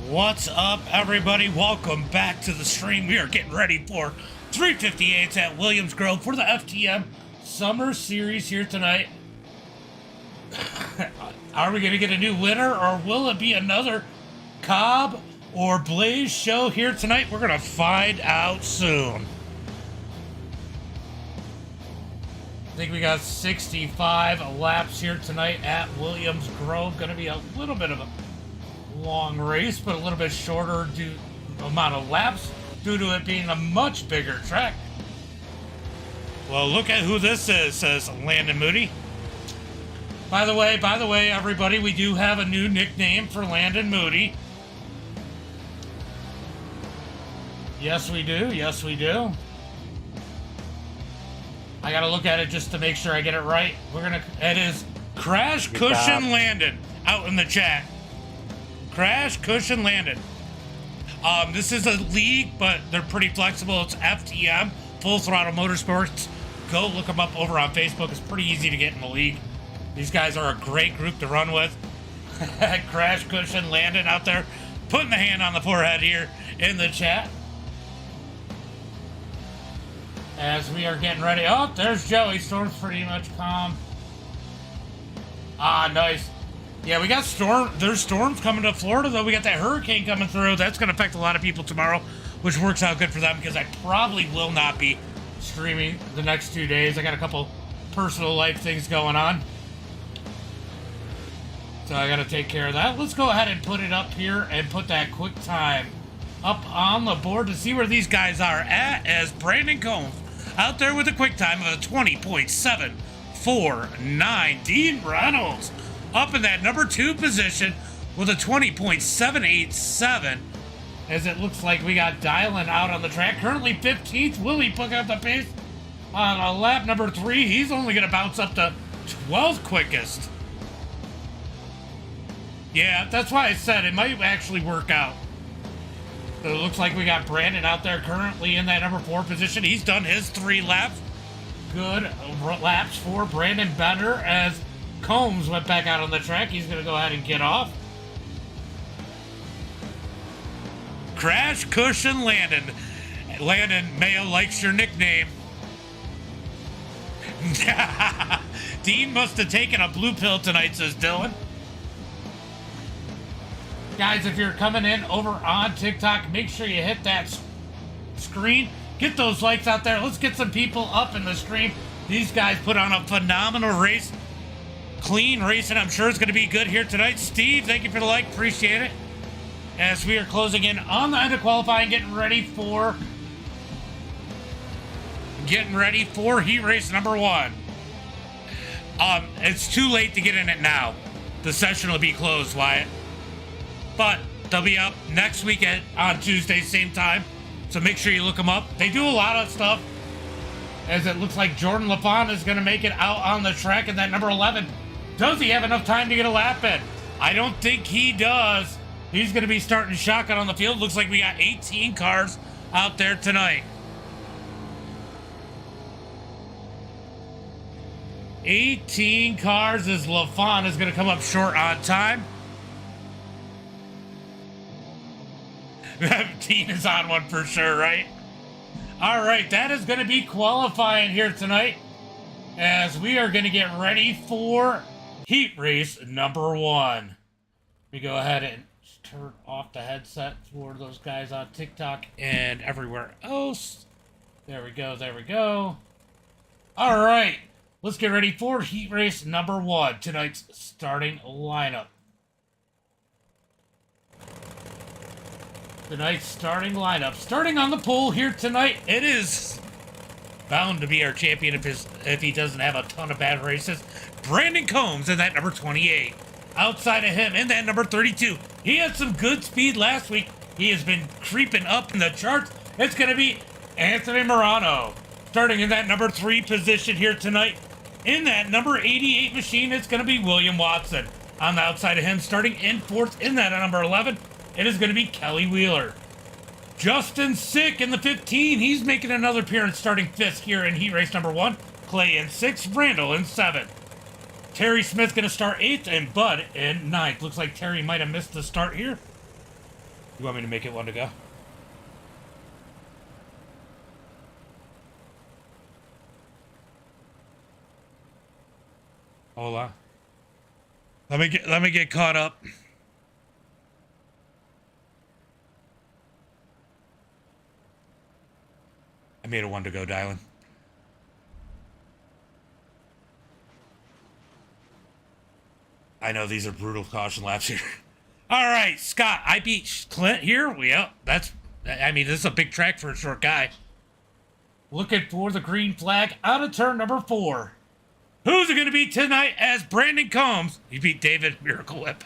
What's up, everybody? Welcome back to the stream. We are getting ready for 358s at Williams Grove for the FTM Summer Series here tonight. Are we going to get a new winner, or will it be another Cobb or Blaze show here tonight? We're going to find out soon. I think we got 65 laps here tonight at Williams Grove. Going to be a little bit of a long race, but a little bit shorter amount of laps due to it being a much bigger track. Well, look at who this is, says Landon Moody. By the way, everybody, we do have a new nickname for Landon Moody. Yes, we do. Yes, we do. I gotta look at it just to make sure I get it right. It is Crash Cushion Landon out in the chat. Crash Cushion Landon. This is a league, but they're pretty flexible. It's FTM, Full Throttle Motorsports. Go look them up over on Facebook. It's pretty easy to get in the league. These guys are a great group to run with. Crash Cushion Landon out there putting the hand on the forehead here in the chat. As we are getting ready. Oh, there's Joey. Storm's pretty much calm. Ah, nice. Yeah, we got there's storms coming to Florida, though. We got that hurricane coming through. That's going to affect a lot of people tomorrow, which works out good for them because I probably will not be streaming the next 2 days. I got a couple personal life things going on, so I got to take care of that. Let's go ahead and put it up here and put that quick time up on the board to see where these guys are at, as Brandon Combs out there with a quick time of a 20.749. Dean Reynolds up in that number 2 position with a 20.787, as it looks like we got Dylan out on the track. Currently 15th. Will he pick up the pace on a lap number 3? He's only going to bounce up to 12th quickest. Yeah, that's why I said it might actually work out. So it looks like we got Brandon out there currently in that number 4 position. He's done his 3 laps. Good laps for Brandon Bender, as Combs went back out on the track. He's going to go ahead and get off. Crash Cushion Landon. Landon, Mayo likes your nickname. Dean must have taken a blue pill tonight, says Dylan. Guys, if you're coming in over on TikTok, make sure you hit that screen. Get those likes out there. Let's get some people up in the stream. These guys put on a phenomenal race. Clean racing, I'm sure it's going to be good here tonight. Steve, thank you for the like, appreciate it. As we are closing in on the end of qualifying, getting ready for heat race number 1. It's too late to get in it now. The session will be closed, Wyatt. But they'll be up next weekend on Tuesday, same time. So make sure you look them up. They do a lot of stuff, as it looks like Jordan LaFont is going to make it out on the track in that number 11. Does he have enough time to get a lap in? I don't think he does. He's going to be starting shotgun on the field. Looks like we got 18 cars out there tonight. 18 cars, as LaFont is going to come up short on time. Dean is on one for sure, right? All right, that is going to be qualifying here tonight, as we are going to get ready for heat race number 1. Let me go ahead and turn off the headset for those guys on TikTok and everywhere else. There we go, there we go. All right, let's get ready for heat race number 1, tonight's starting lineup. Tonight's starting lineup. Starting on the pole here tonight, it is bound to be our champion if he doesn't have a ton of bad races. Brandon Combs in that number 28. Outside of him in that number 32. He had some good speed last week. He has been creeping up in the charts. It's going to be Anthony Morano. Starting in that number 3 position here tonight. In that number 88 machine, it's going to be William Watson. On the outside of him, starting in 4th in that number 11. It is going to be Kelly Wheeler. Justin Sick in the 15. He's making another appearance, starting 5th here in heat race number 1. Clay in 6th. Randall in 7th. Terry Smith going to start 8th, and Bud in 9th. Looks like Terry might have missed the start here. You want me to make it one to go? Hold on. Let me get caught up. I made a one to go, Dylan. I know these are brutal caution laps here. All right, Scott, I beat Clint here. Yeah, I mean, this is a big track for a short guy. Looking for the green flag out of turn number 4. Who's it going to be tonight as Brandon Combs? He beat David Miracle Whip.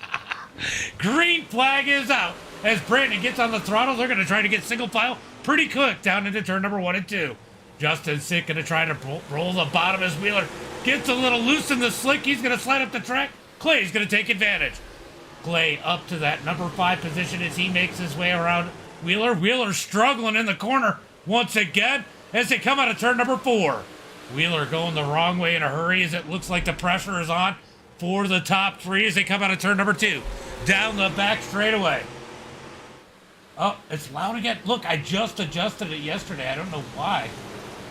Green flag is out as Brandon gets on the throttle. They're going to try to get single file pretty quick down into turn number 1 and 2. Justin Sick going to try to roll the bottom as Wheeler gets a little loose in the slick. He's going to slide up the track. Clay's going to take advantage. Clay up to that number 5 position as he makes his way around Wheeler. Wheeler struggling in the corner once again as they come out of turn number 4. Wheeler going the wrong way in a hurry as it looks like the pressure is on for the top 3 as they come out of turn number 2. Down the back straightaway. Oh, it's loud again. Look, I just adjusted it yesterday. I don't know why.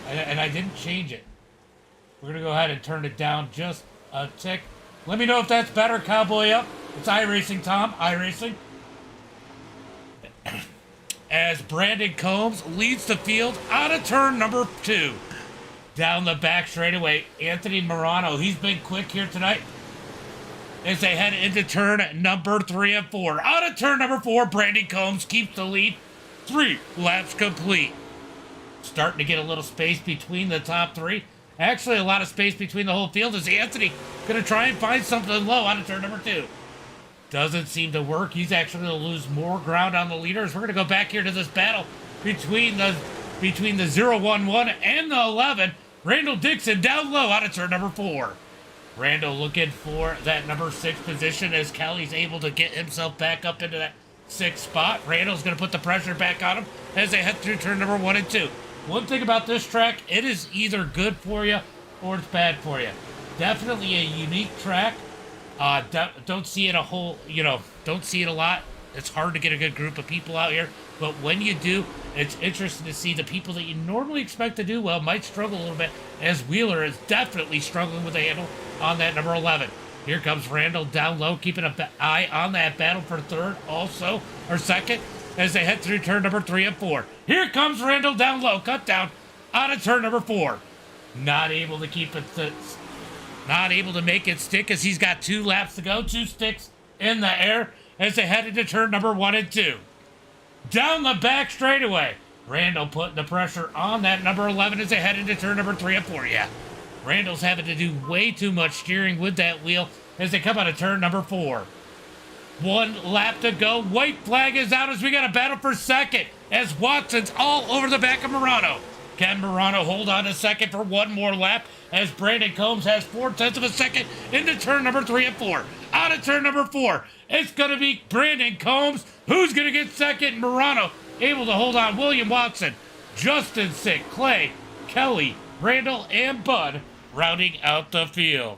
And I didn't change it. We're going to go ahead and turn it down just a tick. Let me know if that's better, Cowboy Up. It's iRacing Tom, iRacing. As Brandon Combs leads the field out of turn number 2. Down the back straightaway, Anthony Morano. He's been quick here tonight as they head into turn number 3 and 4. Out of turn number 4, Brandon Combs keeps the lead. 3 laps complete. Starting to get a little space between the top 3. Actually, a lot of space between the whole field. Is Anthony going to try and find something low out of turn number 2? Doesn't seem to work. He's actually going to lose more ground on the leaders. We're going to go back here to this battle between the 0-1-1 and the 11. Randall Dixon down low out of turn number 4. Randall looking for that number 6 position as Kelly's able to get himself back up into that 6th spot. Randall's going to put the pressure back on him as they head through turn number 1 and 2. One thing about this track, it is either good for you or it's bad for you. Definitely a unique track. Don't see it don't see it a lot. It's hard to get a good group of people out here, but when you do, it's interesting to see the people that you normally expect to do well might struggle a little bit, as Wheeler is definitely struggling with the handle on that number 11. Here comes Randall down low, keeping an eye on that battle for 3rd also, or 2nd, as they head through turn number 3 and 4. Here comes Randall down low, cut down out of turn number 4. Not able to keep it, not able to make it stick as he's got 2 laps to go, 2 sticks in the air as they head into turn number 1 and 2. Down the back straightaway, Randall putting the pressure on that number 11 as they head into turn number 3 and 4. Yeah, Randall's having to do way too much steering with that wheel as they come out of turn number 4. 1 lap to go. White flag is out as we got a battle for 2nd as Watson's all over the back of Morano. Can Morano hold on to 2nd for 1 more lap as Brandon Combs has 0.4 of a second into turn number 3 and 4. Out of turn number 4, it's going to be Brandon Combs. Who's going to get 2nd? Morano able to hold on. William Watson, Justin Sick, Clay, Kelly, Randall, and Bud rounding out the field.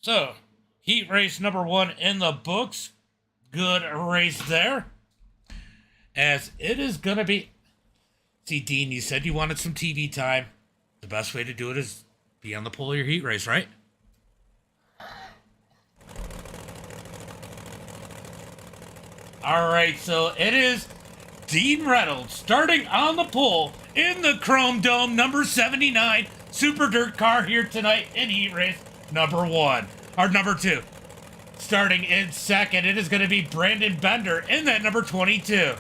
So, heat race number 1 in the books. Good race there. As it is going to be... See, Dean, you said you wanted some TV time. The best way to do it is be on the pole of your heat race, right? All right, so it is Dean Reynolds starting on the pole in the Chrome Dome number 79 Super Dirt car here tonight in heat race number 1, or number 2. Starting in 2nd, it is going to be Brandon Bender in that number 22.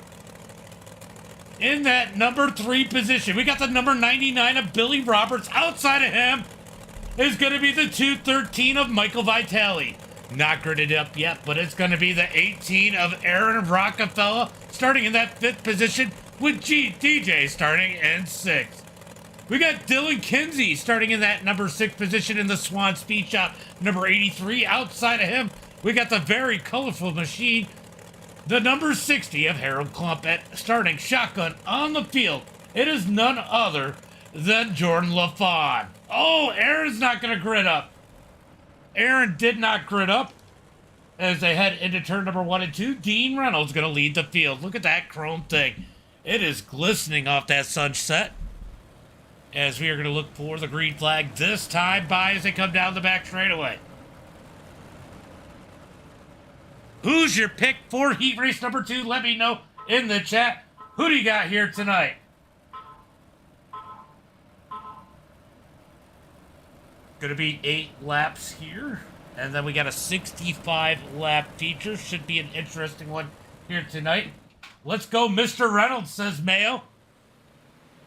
In that number 3 position, we got the number 99 of Billy Roberts. Outside of him is going to be the 213 of Michael Vitale. Not gridded up yet, but it's going to be the 18 of Aaron Rockefeller starting in that 5th position with DJ starting in 6th. We got Dylan Kinsey starting in that number 6 position in the Swan Speed Shop, number 83. Outside of him, we got the very colorful machine, the number 60 of Harold Clumpett starting shotgun on the field. It is none other than Jordan LaFawn. Oh, Aaron's not going to grid up. Aaron did not grid up. as they head into turn number 1 and 2. Dean Reynolds going to lead the field. Look at that chrome thing. It is glistening off that sunset. As we are going to look for the green flag this time by as they come down the back straightaway. Who's your pick for heat race number 2? Let me know in the chat. Who do you got here tonight? Going to be 8 laps here. And then we got a 65 lap feature. Should be an interesting one here tonight. Let's go, Mr. Reynolds, says Mayo.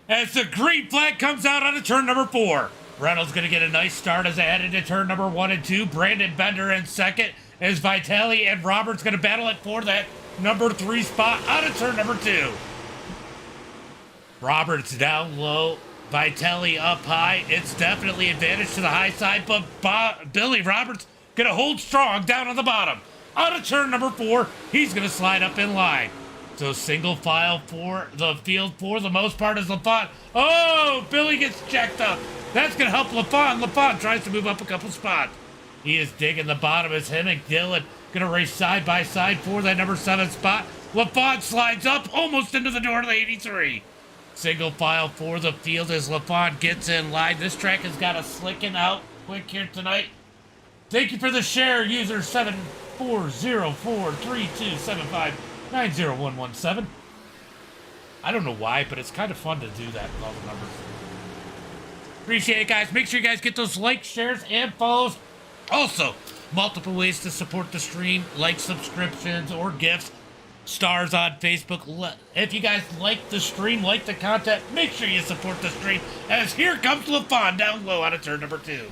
As the green flag comes out on turn number 4. Reynolds going to get a nice start as they head into turn number 1 and 2. Brandon Bender in second. As Vitale and Roberts going to battle it for that number 3 spot out of turn number 2. Roberts down low. Vitale up high. It's definitely advantage to the high side, but Billy Roberts going to hold strong down on the bottom. Out of turn number 4, he's going to slide up in line. So single file for the field for the most part is LaFont. Oh, Billy gets checked up. That's going to help LaFont. LaFont tries to move up a couple spots. He is digging the bottom as him and Dillon going to race side by side for that number 7 spot. LaFont slides up almost into the door to the 83. Single file for the field as LaFont gets in line. This track has got a slicking out quick here tonight. Thank you for the share, user 7404327590117. I don't know why, but it's kind of fun to do that with all the numbers. Appreciate it, guys. Make sure you guys get those likes, shares, and follows. Also, multiple ways to support the stream, like subscriptions or gifts, stars on Facebook. If you guys like the stream, like the content, make sure you support the stream. As here comes LaFont down low out of turn number 2.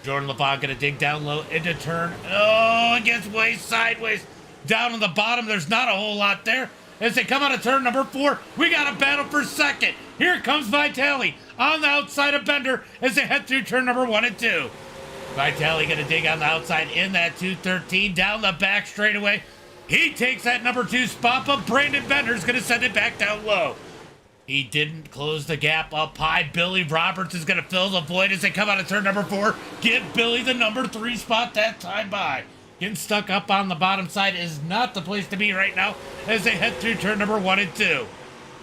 Jordan LaFont going to dig down low into turn. Oh, it gets way sideways. Down on the bottom, there's not a whole lot there. As they come out of turn number 4, we got a battle for second. Here comes Vitale on the outside of Bender as they head through turn number 1 and 2. Vitale going to dig on the outside in that 213 down the back straightaway. He takes that number 2 spot, but Brandon Bender's going to send it back down low. He didn't close the gap up high. Billy Roberts is going to fill the void as they come out of turn number 4. Give Billy the number 3 spot that time by. Getting stuck up on the bottom side is not the place to be right now as they head through turn number 1 and 2.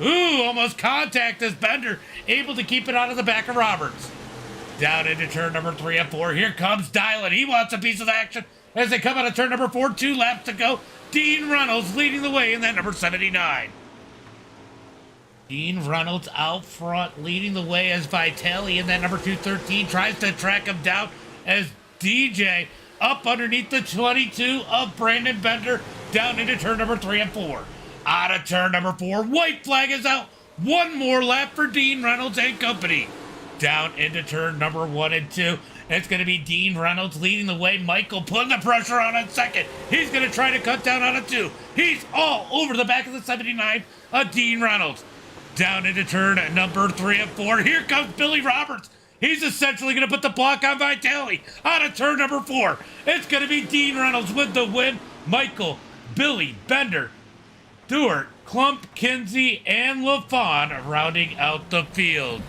Ooh, almost contact as Bender able to keep it out of the back of Roberts. Down into turn number 3 and 4. Here comes Dylan. He wants a piece of action as they come out of turn number 4. 2 laps to go. Dean Reynolds leading the way in that number 79. Dean Reynolds out front leading the way as Vitale in that number 213 tries to track him down as DJ up underneath the 22 of Brandon Bender down into turn number 3 and 4. Out of turn number 4. White flag is out. One more lap for Dean Reynolds and company. Down into turn number 1 and 2. It's going to be Dean Reynolds leading the way. Michael putting the pressure on second. He's going to try to cut down on a 2. He's all over the back of the 79 of Dean Reynolds. Down into turn number 3 and 4. Here comes Billy Roberts. He's essentially going to put the block on Vitale. Out of turn number 4. It's going to be Dean Reynolds with the win. Michael, Billy, Bender, Stewart, Klump, Kinsey, and LaFont rounding out the field.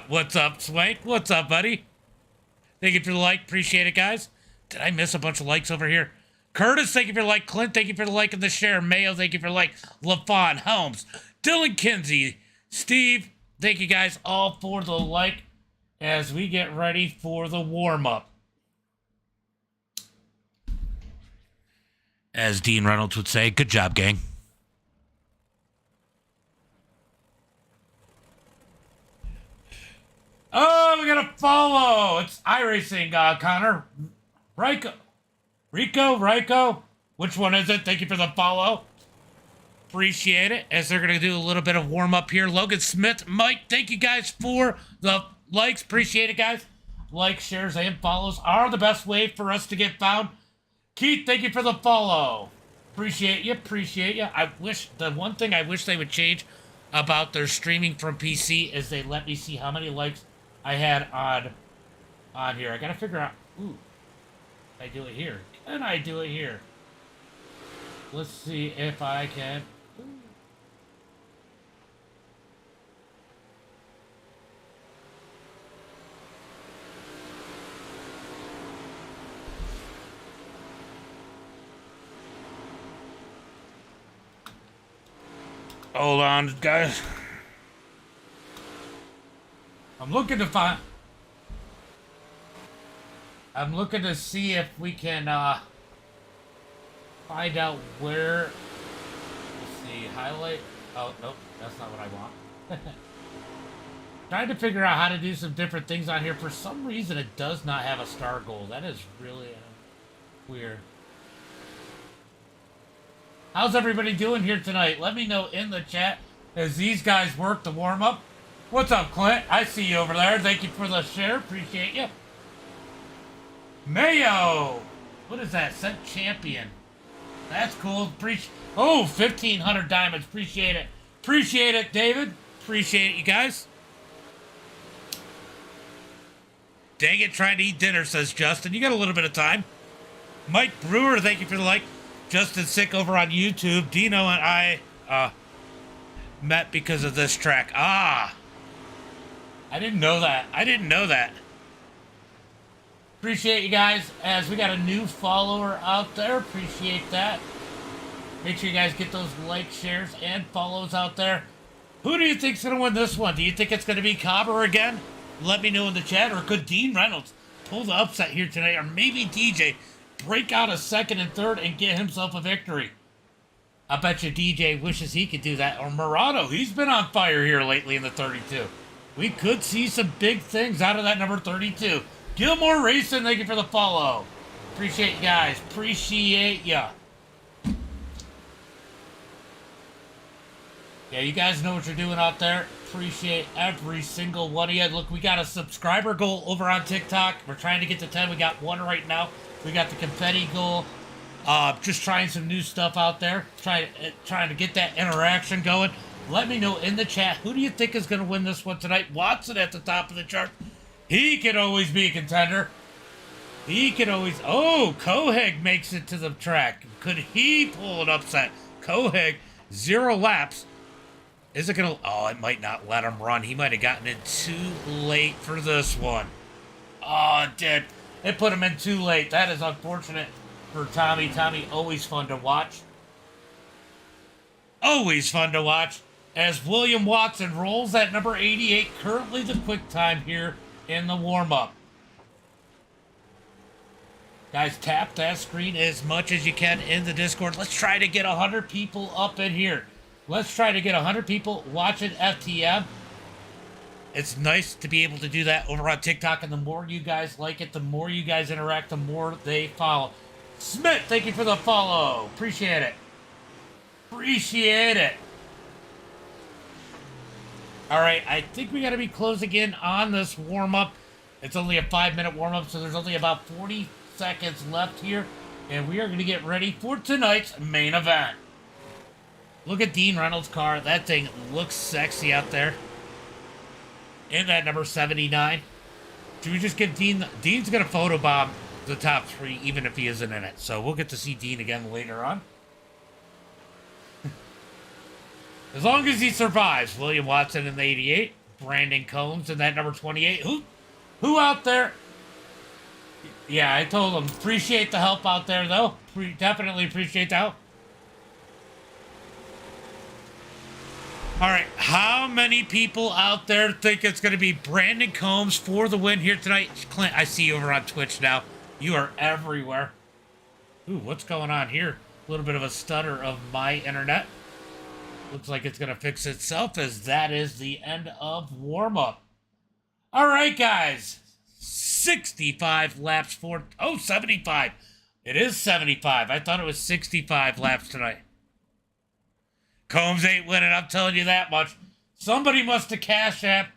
What's up, Swank? What's up, buddy? Thank you for the like. Appreciate it, guys. Did I miss a bunch of likes over here? Curtis, thank you for the like. Clint, thank you for the like and the share. Mayo, thank you for the like. LaFont, Helms, Dylan Kinsey, Steve, thank you guys all for the like as we get ready for the warm-up. As Dean Reynolds would say, good job, gang. Oh, we got a follow. It's iRacing, Connor. Rico. Which one is it? Thank you for the follow. Appreciate it. As they're going to do a little bit of warm-up here. Logan Smith, Mike, thank you guys for the likes. Appreciate it, guys. Likes, shares, and follows are the best way for us to get found. Keith, thank you for the follow. Appreciate you. The one thing I wish they would change about their streaming from PC is they let me see how many likes I had on here. I gotta figure out. Ooh, I do it here. Can I do it here? Let's see if I can. Ooh. Hold on, guys. I'm looking to see if we can find out where. Let's see, highlight. Oh nope, that's not what I want. Trying to figure out how to do some different things on here. For some reason, it does not have a star goal. That is really weird. How's everybody doing here tonight? Let me know in the chat as these guys work the warm-up. What's up, Clint? I see you over there. Thank you for the share. Appreciate you. Mayo! What is that? Set champion. That's cool. Oh, 1,500 diamonds. Appreciate it. Appreciate it, David. Appreciate it, you guys. Dang it, trying to eat dinner, says Justin. You got a little bit of time. Mike Brewer, thank you for the like. Justin Sick over on YouTube. Dino and I met because of this track. Ah. I didn't know that. I didn't know that. Appreciate you guys as we got a new follower out there. Appreciate that. Make sure you guys get those likes, shares, and follows out there. Who do you think's going to win this one? Do you think it's going to be Cobber again? Let me know in the chat. Or could Dean Reynolds pull the upset here tonight? Or maybe DJ break out a second and third and get himself a victory? I bet you DJ wishes he could do that. Or Murado, he's been on fire here lately in the 32. We could see some big things out of that number 32. Gilmore Racing, thank you for the follow. Appreciate you guys. Appreciate ya. Yeah, you guys know what you're doing out there. Appreciate every single one of you. Look, we got a subscriber goal over on TikTok. We're trying to get to 10. We got 1 right now. We got the confetti goal. Just trying some new stuff out there. Trying to get that interaction going. Let me know in the chat, who do you think is going to win this one tonight? Watson at the top of the chart. He can always be a contender. He can always... Oh, Koheg makes it to the track. Could he pull an upset? Koheg, 0 laps. Is it going to... Oh, it might not let him run. He might have gotten in too late for this one. Oh, it did. It put him in too late. That is unfortunate for Tommy. Tommy, always fun to watch. Always fun to watch. As William Watson rolls at number 88, currently the quick time here in the warm-up. Guys, tap that screen as much as you can in the Discord. Let's try to get 100 people up in here. Let's try to get 100 people watching FTM. It's nice to be able to do that over on TikTok, and the more you guys like it, the more you guys interact, the more they follow. Smith, thank you for the follow. Appreciate it. Appreciate it. All right, I think we got to be closing in on this warm-up. It's only a 5-minute warm-up, so there's only about 40 seconds left here, and we are going to get ready for tonight's main event. Look at Dean Reynolds' car. That thing looks sexy out there. In that number 79. Should we just give Dean... Dean's going to photobomb the top 3, even if he isn't in it. So we'll get to see Dean again later on. As long as he survives. William Watson in the 88. Brandon Combs in that number 28. Who out there? Yeah, I told him. Appreciate the help out there, though. Definitely appreciate the help. All right, how many people out there think it's going to be Brandon Combs for the win here tonight? Clint, I see you over on Twitch now. You are everywhere. Ooh, what's going on here? A little bit of a stutter of my internet. Looks like it's going to fix itself as that is the end of warm-up. All right, guys. 65 laps for... Oh, 75. It is 75. I thought it was 65 laps tonight. Combs ain't winning, I'm telling you that much. Somebody must have cashed app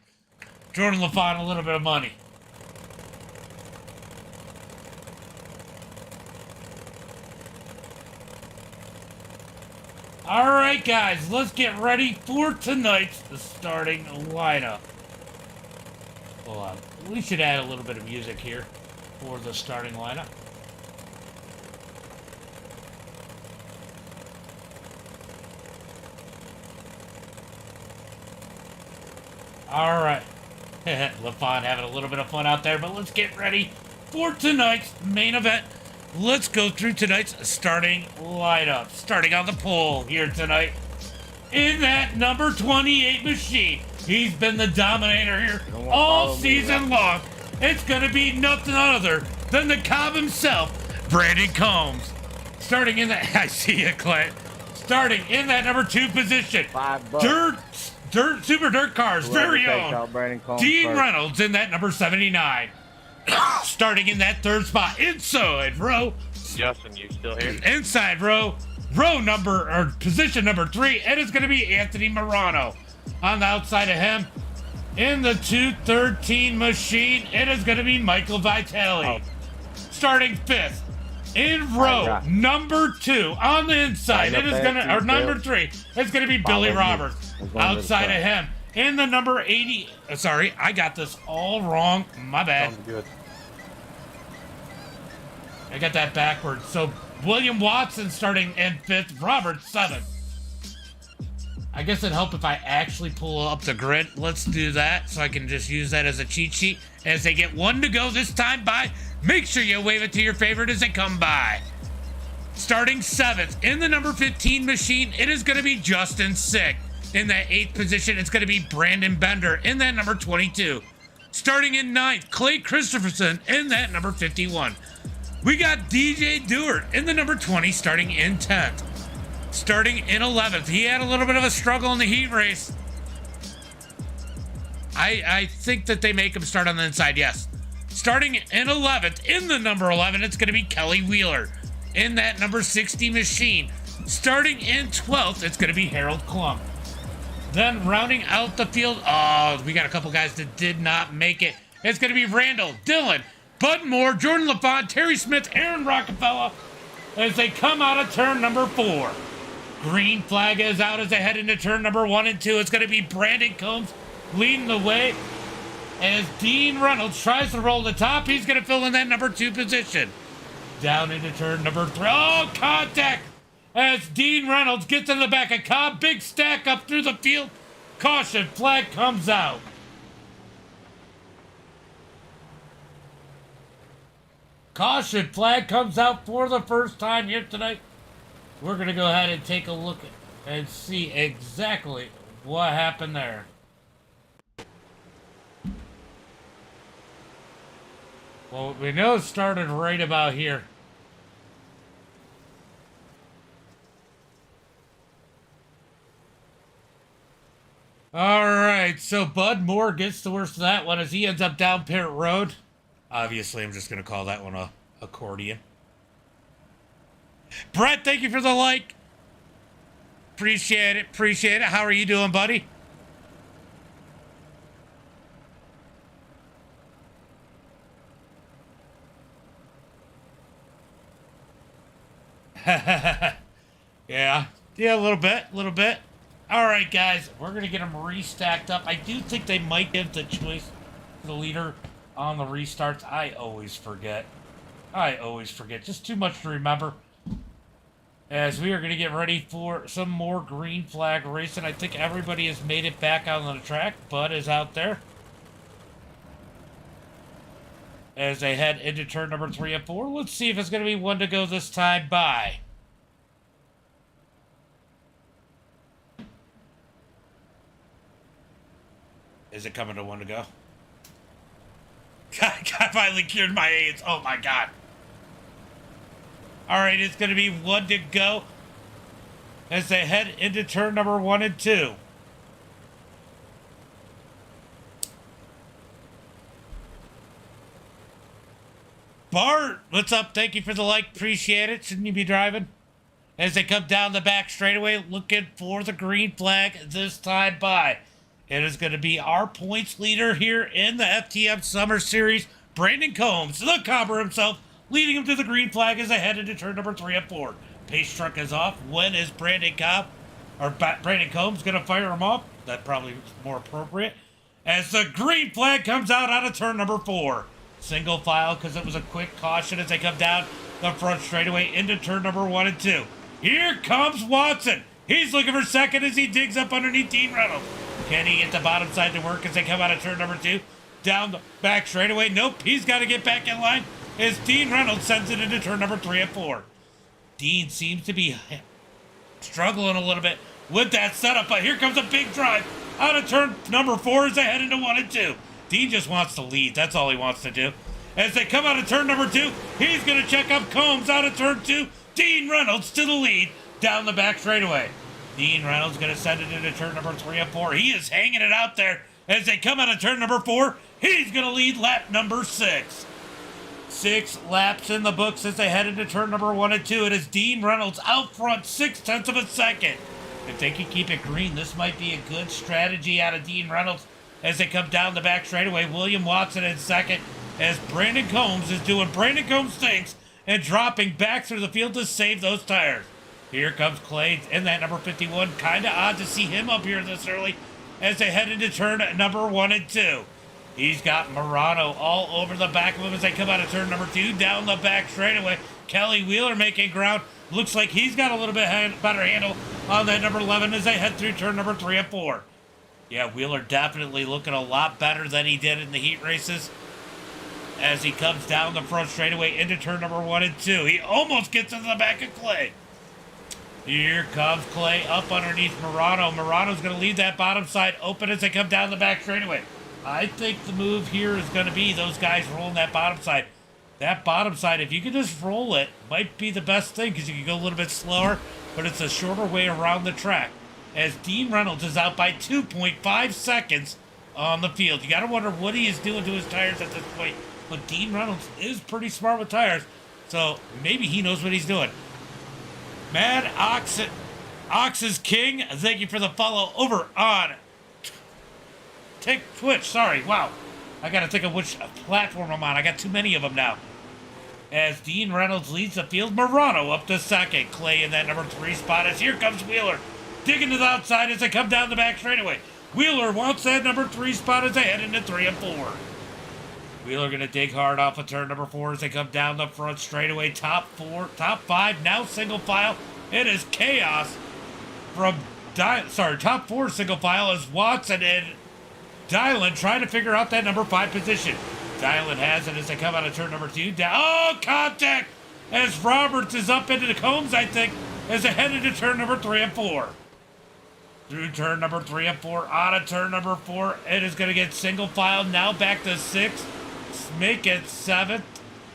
Jordan LaFont a little bit of money. All right, guys, let's get ready for tonight's starting lineup. Hold on. We should add a little bit of music here for the starting lineup. All right. LaFont having a little bit of fun out there, but let's get ready for tonight's main event. Let's go through tonight's starting lineup. Starting on the pole here tonight. in that number 28 machine. He's been the dominator here all season long. It's going to be nothing other than the Cobb himself, Brandon Combs. Starting in that, I see you, Clint. Starting in that number 2 position. Super Dirt Cars, very own Dean Reynolds in that number 79. Starting in that 3rd spot, inside row. Justin, you still here? Inside row number, or position number 3, it is going to be Anthony Morano. On the outside of him, in the 213 machine, it is going to be Michael Vitale. Starting 5th, in row number 2, on the inside, it is going to, or number 3, it's going to be Billy Roberts. Outside of him, in the number 80, sorry, I got this all wrong, my bad. Good. I got that backwards. So William Watson starting in 5th, Roberts 7th. I guess it'd help if I actually pull up the grid. Let's do that so I can just use that as a cheat sheet. As they get 1 to go this time by, make sure you wave it to your favorite as they come by. Starting 7th, in the number 15 machine, it is going to be Justin Sick. In that 8th position, it's going to be Brandon Bender in that number 22. Starting in 9th, Clay Christopherson in that number 51. We got DJ Dewart in the number 20, starting in 10th. Starting in 11th, he had a little bit of a struggle in the heat race. I think that they make him start on the inside, yes. Starting in 11th, in the number 11, it's going to be Kelly Wheeler in that number 60 machine. Starting in 12th, it's going to be Harold Klum. Then rounding out the field, we got a couple guys that did not make it. It's going to be Randall, Dylan, Bud Moore, Jordan LaFont, Terry Smith, Aaron Rockefeller as they come out of turn number 4. Green flag is out as they head into turn number 1 and 2. It's going to be Brandon Combs leading the way as Dean Reynolds tries to roll the top. He's going to fill in that number 2 position. Down into turn number 3. Oh, contact as Dean Reynolds gets in the back of Cobb. Big stack up through the field. Caution flag comes out. Caution flag comes out for the first time here tonight. We're going to go ahead and take a look and see exactly what happened there. Well, we know it started right about here. All right, so Bud Moore gets the worst of that one as he ends up down Pit Road. Obviously, I'm just going to call that one a accordion. Brett, thank you for the like. Appreciate it. Appreciate it. How are you doing, buddy? Yeah, a little bit. All right, guys, we're going to get them restacked up. I do think they might give the choice to the leader on the restarts. I always forget. Just too much to remember. As we are going to get ready for some more green flag racing. I think everybody has made it back out on the track. Bud is out there. As they head into turn number 3 and 4. Let's see if it's going to be 1 to go this time by. Is it coming to 1 to go? I finally cured my AIDS. Oh my god. Alright, it's going to be 1 to go as they head into turn number 1 and 2. Bart, what's up? Thank you for the like. Appreciate it. Shouldn't you be driving? As they come down the back straightaway, looking for the green flag this time by. It is going to be our points leader here in the FTM Summer Series, Brandon Combs, the cobber himself, leading him to the green flag as they head into turn number 3 and 4. Pace truck is off. When is Brandon Combs going to fire him off? That probably is more appropriate. As the green flag comes out of turn number 4. Single file because it was a quick caution as they come down the front straightaway into turn number 1 and 2. Here comes Watson. He's looking for second as he digs up underneath Dean Reynolds. Can he get the bottom side to work as they come out of turn number 2? Down the back straightaway. Nope, he's got to get back in line as Dean Reynolds sends it into turn number 3 and 4. Dean seems to be struggling a little bit with that setup, but here comes a big drive out of turn number 4 as they head into 1 and 2. Dean just wants to lead. That's all he wants to do. As they come out of turn number 2, he's going to check up Combs out of turn 2. Dean Reynolds to the lead down the back straightaway. Dean Reynolds going to send it into turn number 3 and 4. He is hanging it out there as they come out of turn number 4. He's going to lead lap number 6. 6 laps in the books as they head into turn number 1 and 2. It is Dean Reynolds out front 0.6 of a second. If they can keep it green, this might be a good strategy out of Dean Reynolds as they come down the back straightaway. William Watson in second as Brandon Combs is doing Brandon Combs things and dropping back through the field to save those tires. Here comes Clay in that number 51. Kind of odd to see him up here this early as they head into turn number 1 and 2. He's got Morano all over the back of him as they come out of turn number 2 down the back straightaway. Kelly Wheeler making ground. Looks like he's got a little bit better handle on that number 11 as they head through turn number 3 and 4. Yeah, Wheeler definitely looking a lot better than he did in the heat races as he comes down the front straightaway into turn number 1 and 2. He almost gets into the back of Clay. Here comes Clay up underneath Morano. Morano's going to leave that bottom side open as they come down the back straightaway. I think the move here is going to be those guys rolling that bottom side. That bottom side, if you can just roll it, might be the best thing because you can go a little bit slower, but it's a shorter way around the track. As Dean Reynolds is out by 2.5 seconds on the field. You got to wonder what he is doing to his tires at this point. But Dean Reynolds is pretty smart with tires, so maybe he knows what he's doing. Mad Ox's King, thank you for the follow over on Twitch. Sorry, wow. I got to think of which platform I'm on. I got too many of them now. As Dean Reynolds leads the field, Morano up to second. Clay in that number 3 spot as here comes Wheeler. Digging to the outside as they come down the back straightaway. Wheeler wants that number 3 spot as they head into 3 and 4. Wheeler going to dig hard off of turn number 4 as they come down the front straightaway. Top 5, now single file. It is chaos from, top 4 single file as Watson and Dylan trying to figure out that number 5 position. Dylan has it as they come out of turn number 2. Oh, contact as Roberts is up into the Combs, I think, as they head into turn number 3 and 4. Through turn number 3 and 4, out of turn number 4, it is going to get single file, now back to 6th, make it 7th,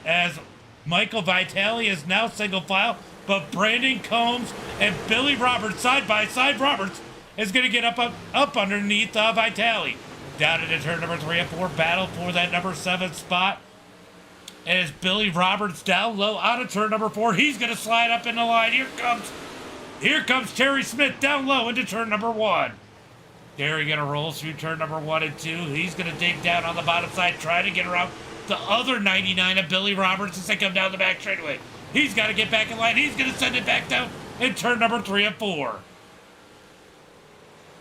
as Michael Vitale is now single file, but Brandon Combs and Billy Roberts, side by side, Roberts is going to get up underneath Vitale. Down into turn number 3 and 4, battle for that number 7 spot. As Billy Roberts down low out of turn number 4, he's going to slide up in the line. Here comes Terry Smith down low into turn number 1. Terry going to roll through turn number 1 and 2. He's going to dig down on the bottom side, try to get around the other 99 of Billy Roberts as they come down the back straightaway. He's got to get back in line. He's going to send it back down in turn number 3 and 4.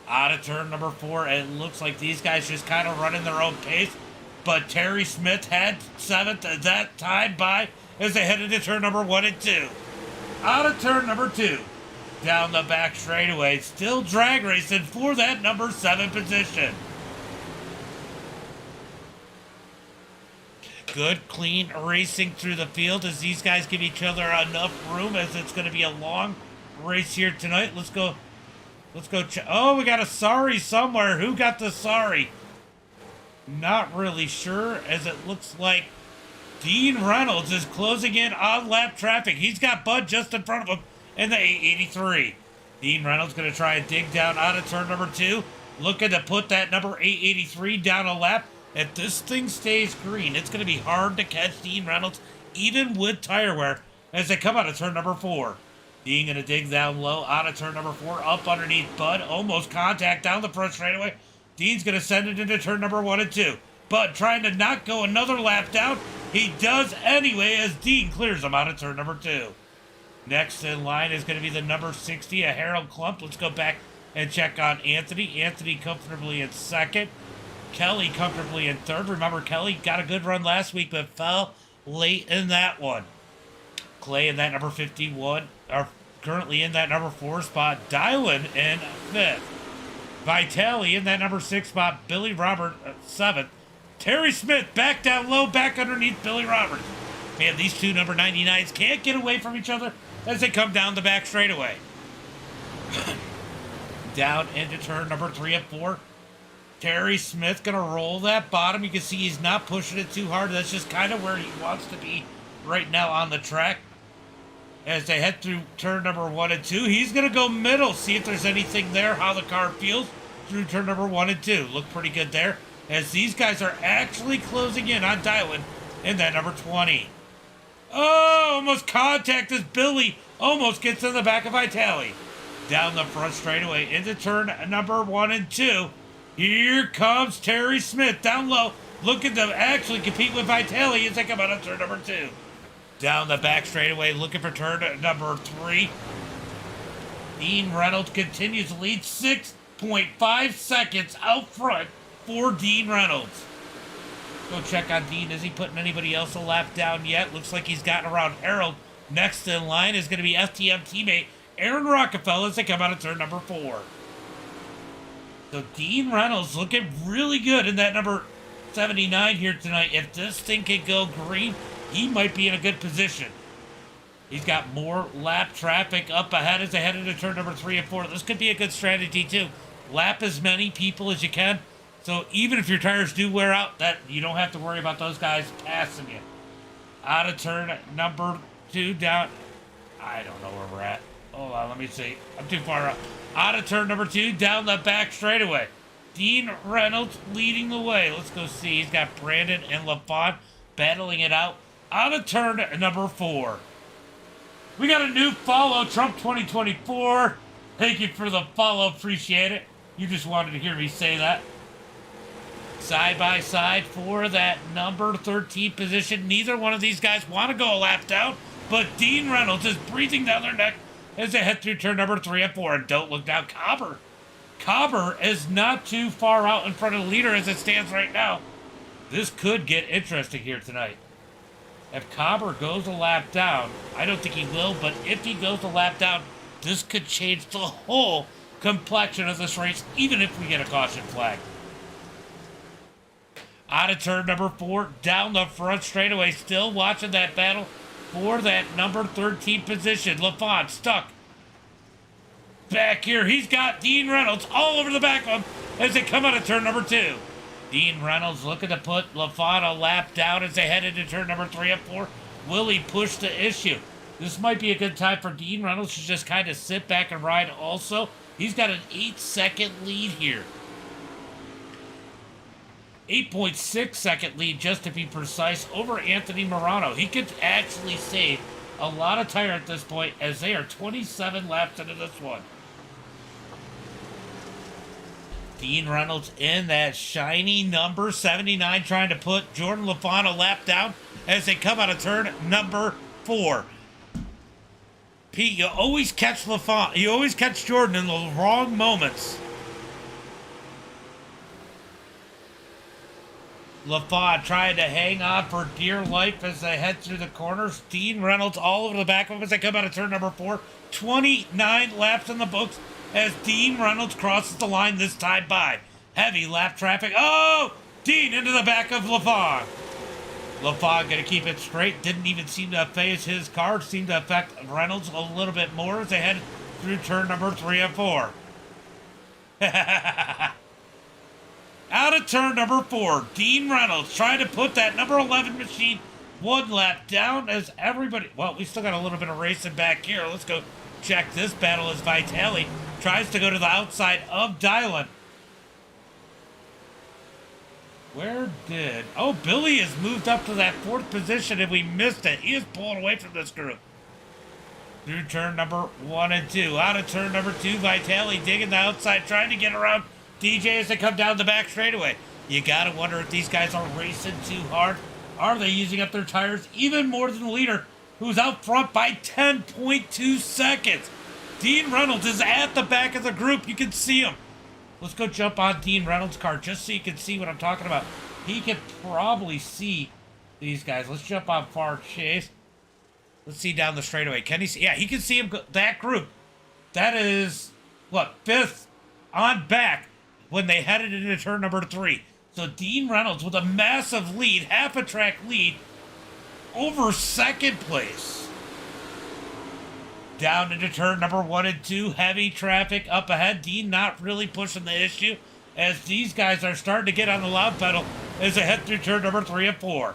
Out of turn number 4, it looks like these guys just kind of running their own pace. But Terry Smith had 7th at that time by as they head into turn number 1 and 2. Out of turn number 2, down the back straightaway, still drag racing for that number 7 position. Good, clean racing through the field as these guys give each other enough room as it's going to be a long race here tonight. Let's go. Oh, we got a sorry somewhere. Who got the sorry? Not really sure, as it looks like Dean Reynolds is closing in on lap traffic. He's got Bud just in front of him in the 883. Dean Reynolds going to try and dig down out of turn number 2. Looking to put that number 883 down a lap. If this thing stays green, it's going to be hard to catch Dean Reynolds, even with tire wear, as they come out of turn number 4. Dean going to dig down low out of turn number 4, up underneath Bud, almost contact down the front straightaway. Dean's going to send it into turn number 1 and 2. Bud trying to not go another lap down. He does anyway as Dean clears him out of turn number 2. Next in line is going to be the number 60, a Harold Klump. Let's go back and check on Anthony. Anthony comfortably in 2nd. Kelly comfortably in 3rd. Remember, Kelly got a good run last week, but fell late in that one. Clay in that number 51, are currently in that number 4 spot. Dylan in 5th. Vitale in that number 6 spot. Billy Robert 7th. Terry Smith back down low, back underneath Billy Roberts. Man, these two number 99s can't get away from each other as they come down the back straightaway. down into turn number 3 and 4. Terry Smith gonna roll that bottom. You can see he's not pushing it too hard. That's just kind of where he wants to be right now on the track. As they head through turn number 1 and 2, he's gonna go middle, see if there's anything there, how the car feels through turn number 1 and 2. Look pretty good there, as these guys are actually closing in on Dylan in that number 20. Oh, almost contact as Billy almost gets in the back of Vitali. Down the front straightaway into turn number 1 and 2. Here comes Terry Smith down low, looking to actually compete with Vitali as they come out of turn number 2. Down the back straightaway, looking for turn number 3. Dean Reynolds continues to lead 6.5 seconds out front for Dean Reynolds. Go check on Dean. Is he putting anybody else a lap down yet? Looks like he's gotten around Harold. Next in line is going to be FTM teammate Aaron Rockefeller as they come out of turn number 4. So Dean Reynolds looking really good in that number 79 here tonight. If this thing can go green, he might be in a good position. He's got more lap traffic up ahead as they head into turn number 3 and 4. This could be a good strategy too. Lap as many people as you can. So even if your tires do wear out, that you don't have to worry about those guys passing you. Out of turn number 2 down. I don't know where we're at. Hold on, let me see. I'm too far up. Out of turn number 2, down the back straightaway. Dean Reynolds leading the way. Let's go see. He's got Brandon and LaFon battling it out. Out of turn number 4. We got a new follow, Trump 2024. Thank you for the follow. Appreciate it. You just wanted to hear me say that. Side by side for that number 13 position. Neither one of these guys want to go a lap down, but Dean Reynolds is breathing down their neck as they head through turn number 3 and 4. And don't look down, Cobber. Cobber is not too far out in front of the leader as it stands right now. This could get interesting here tonight. If Cobber goes a lap down, I don't think he will, but if he goes a lap down, this could change the whole complexion of this race, even if we get a caution flag. Out of turn number 4, down the front straightaway, still watching that battle for that number 13 position. LaFon stuck back here. He's got Dean Reynolds all over the back of him as they come out of turn number 2. Dean Reynolds looking to put LaFon a lap down as they head into turn number 3 and 4. Will he push the issue? This might be a good time for Dean Reynolds to just kind of sit back and ride also. He's got an 8-second lead here. 8.6 second lead, just to be precise, over Anthony Morano. He could actually save a lot of tire at this point as they are 27 laps into this one. Dean Reynolds in that shiny number 79 trying to put Jordan LaFon a lap down as they come out of turn number 4. Pete, you always catch LaFon. You always catch Jordan in the wrong moments. LaFon trying to hang on for dear life as they head through the corners. Dean Reynolds all over the back of him as they come out of turn number 4. 29 laps in the books as Dean Reynolds crosses the line this time by. Heavy lap traffic. Oh! Dean into the back of LaFon. LaFon going to keep it straight. Didn't even seem to phase his car. Seemed to affect Reynolds a little bit more as they head through turn number 3 and 4. Out of turn number 4, Dean Reynolds trying to put that number 11 machine one lap down as everybody... Well, we still got a little bit of racing back here. Let's go check this battle as Vitali tries to go to the outside of Dylan. Where did... Oh, Billy has moved up to that 4th position and we missed it. He is pulling away from this group. Through turn number 1 and 2. Out of turn number 2, Vitali digging the outside, trying to get around DJ as they come down the back straightaway. You gotta wonder if these guys are racing too hard. Are they using up their tires even more than the leader, who's out front by 10.2 seconds? Dean Reynolds is at the back of the group. You can see him. Let's go jump on Dean Reynolds' car just so you can see what I'm talking about. He can probably see these guys. Let's jump on Far Chase. Let's see down the straightaway. Can he see? Yeah, he can see him. That group. That is, what, 5th on back when they headed into turn number 3. So Dean Reynolds with a massive lead, half a track lead, over 2nd place. Down into turn number 1 and 2. Heavy traffic up ahead. Dean not really pushing the issue as these guys are starting to get on the loud pedal as they head through turn number 3 and 4.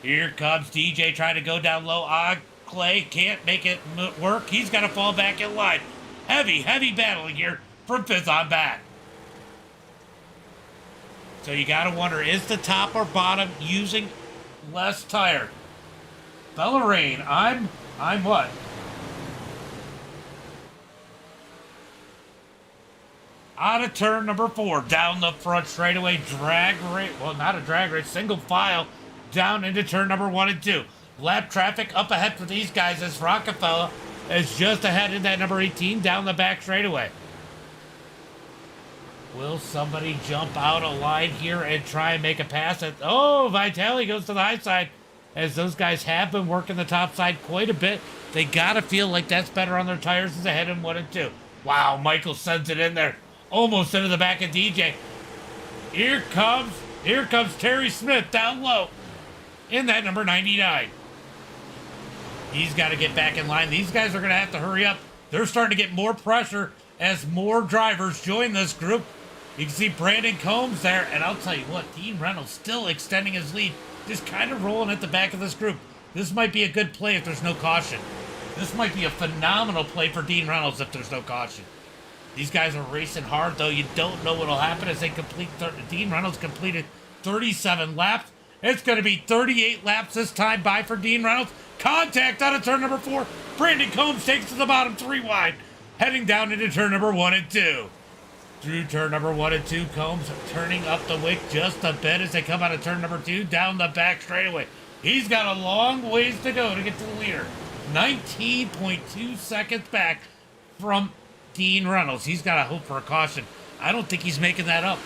Here comes DJ trying to go down low on Clay. Can't make it work. He's got to fall back in line. Heavy battling here from 5th on back. So you got to wonder, is the top or bottom using less tire? Bellarine, I'm what? Out of turn number 4, down the front straightaway, drag race, well, not a drag race, single file, down into turn number 1 and 2. Lap traffic up ahead for these guys as Rockefeller is just ahead in that number 18 down the back straightaway. Will somebody jump out a line here and try and make a pass? Oh, Vitale goes to the high side as those guys have been working the top side quite a bit. They got to feel like that's better on their tires as ahead in 1 and 2. Wow, Michael sends it in there. Almost into the back of DJ. Here comes Terry Smith down low in that number 99. He's got to get back in line. These guys are going to have to hurry up. They're starting to get more pressure as more drivers join this group. You can see Brandon Combs there, and I'll tell you what, Dean Reynolds still extending his lead, just kind of rolling at the back of this group. This might be a good play if there's no caution. This might be a phenomenal play for Dean Reynolds if there's no caution. These guys are racing hard, though. You don't know what will happen as they complete. Dean Reynolds completed 37 laps. It's going to be 38 laps this time by for Dean Reynolds. Contact out of turn number 4. Brandon Combs takes to the bottom 3 wide, heading down into turn number 1 and 2. Through turn number 1 and 2, Combs turning up the wick just a bit as they come out of turn number 2 down the back straightaway. He's got a long ways to go to get to the leader. 19.2 seconds back from Dean Reynolds. He's got to hope for a caution. I don't think he's making that up.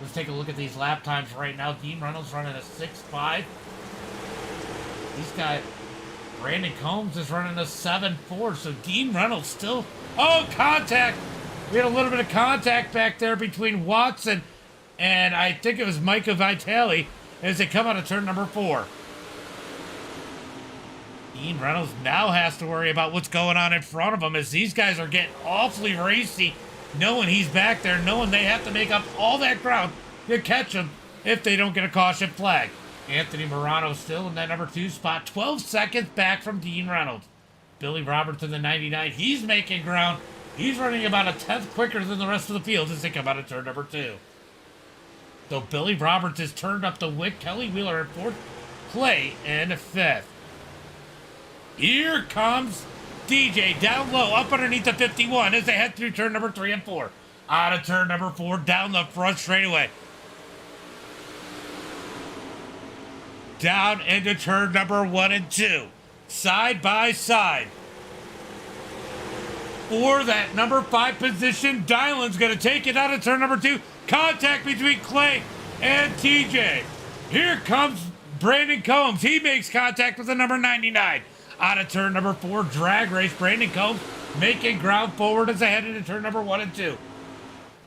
Let's take a look at these lap times right now. Dean Reynolds running a 6.5. He's got Brandon Combs is running a 7.4. So Dean Reynolds still... Oh, contact! We had a little bit of contact back there between Watson and I think it was Micah Vitale as they come out of turn number 4. Dean Reynolds now has to worry about what's going on in front of him as these guys are getting awfully racy, knowing he's back there, knowing they have to make up all that ground to catch him if they don't get a caution flag. Anthony Morano still in that number 2 spot, 12 seconds back from Dean Reynolds. Billy Roberts in the 99, he's making ground. He's running about a 10th quicker than the rest of the field as they come out of turn number 2. So Billy Roberts has turned up the wick. Kelly Wheeler in 4th, Clay in 5th. Here comes DJ down low, up underneath the 51 as they head through turn number 3 and 4. Out of turn number 4, down the front straightaway. Down into turn number 1 and 2. Side by side. For that number 5 position, Dylan's going to take it out of turn number 2. Contact between Clay and TJ. Here comes Brandon Combs. He makes contact with the number 99. Out of turn number 4, drag race. Brandon Combs making ground forward as they head into turn number 1 and 2.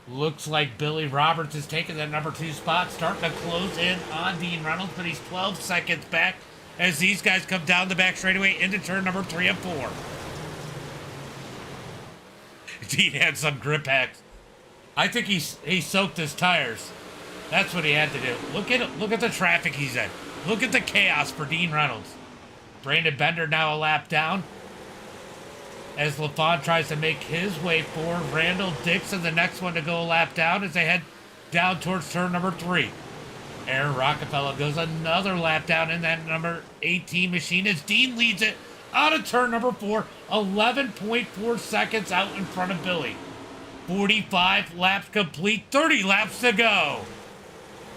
Looks like Billy Roberts is taking that number 2 spot, starting to close in on Dean Reynolds, but he's 12 seconds back as these guys come down the back straightaway into turn number 3 and 4. Dean had some grip hacks. I think he soaked his tires. That's what he had to do. Look at the traffic he's in. Look at the chaos for Dean Reynolds. Brandon Bender now a lap down as LaFon tries to make his way forward. Randall Dixon, the next one to go a lap down as they head down towards turn number 3. Aaron Rockefeller goes another lap down in that number 18 machine as Dean leads it out of turn number 4, 11.4 seconds out in front of Billy. 45 laps complete, 30 laps to go.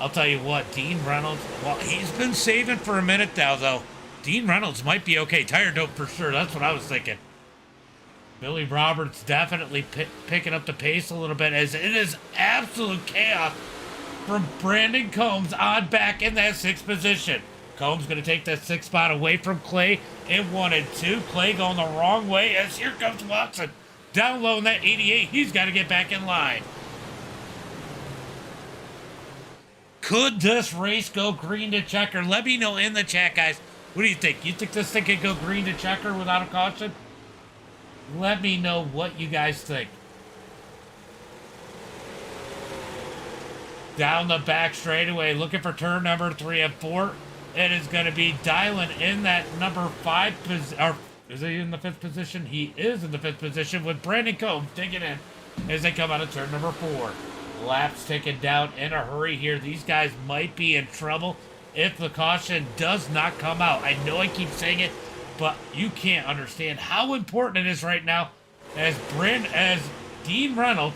I'll tell you what, Dean Reynolds, well, he's been saving for a minute now, though. Dean Reynolds might be okay. Tire dope for sure. That's what I was thinking. Billy Roberts definitely picking up the pace a little bit as it is absolute chaos from Brandon Combs on back in that 6th position. Combs going to take that 6th spot away from Clay in 1 and 2. Clay going the wrong way as here comes Watson. Down low in that 88. He's got to get back in line. Could this race go green to checker? Let me know in the chat, guys. What do you think? You think this thing can go green to checker without a caution? Let me know what you guys think. Down the back straightaway, looking for turn number 3 and 4. It is going to be dialing in that number 5 position. Or is he in the 5th position? He is in the 5th position with Brandon Combs digging in as they come out of turn number 4. Laps taken down in a hurry here. These guys might be in trouble if the caution does not come out. I know I keep saying it, but you can't understand how important it is right now as Dean Reynolds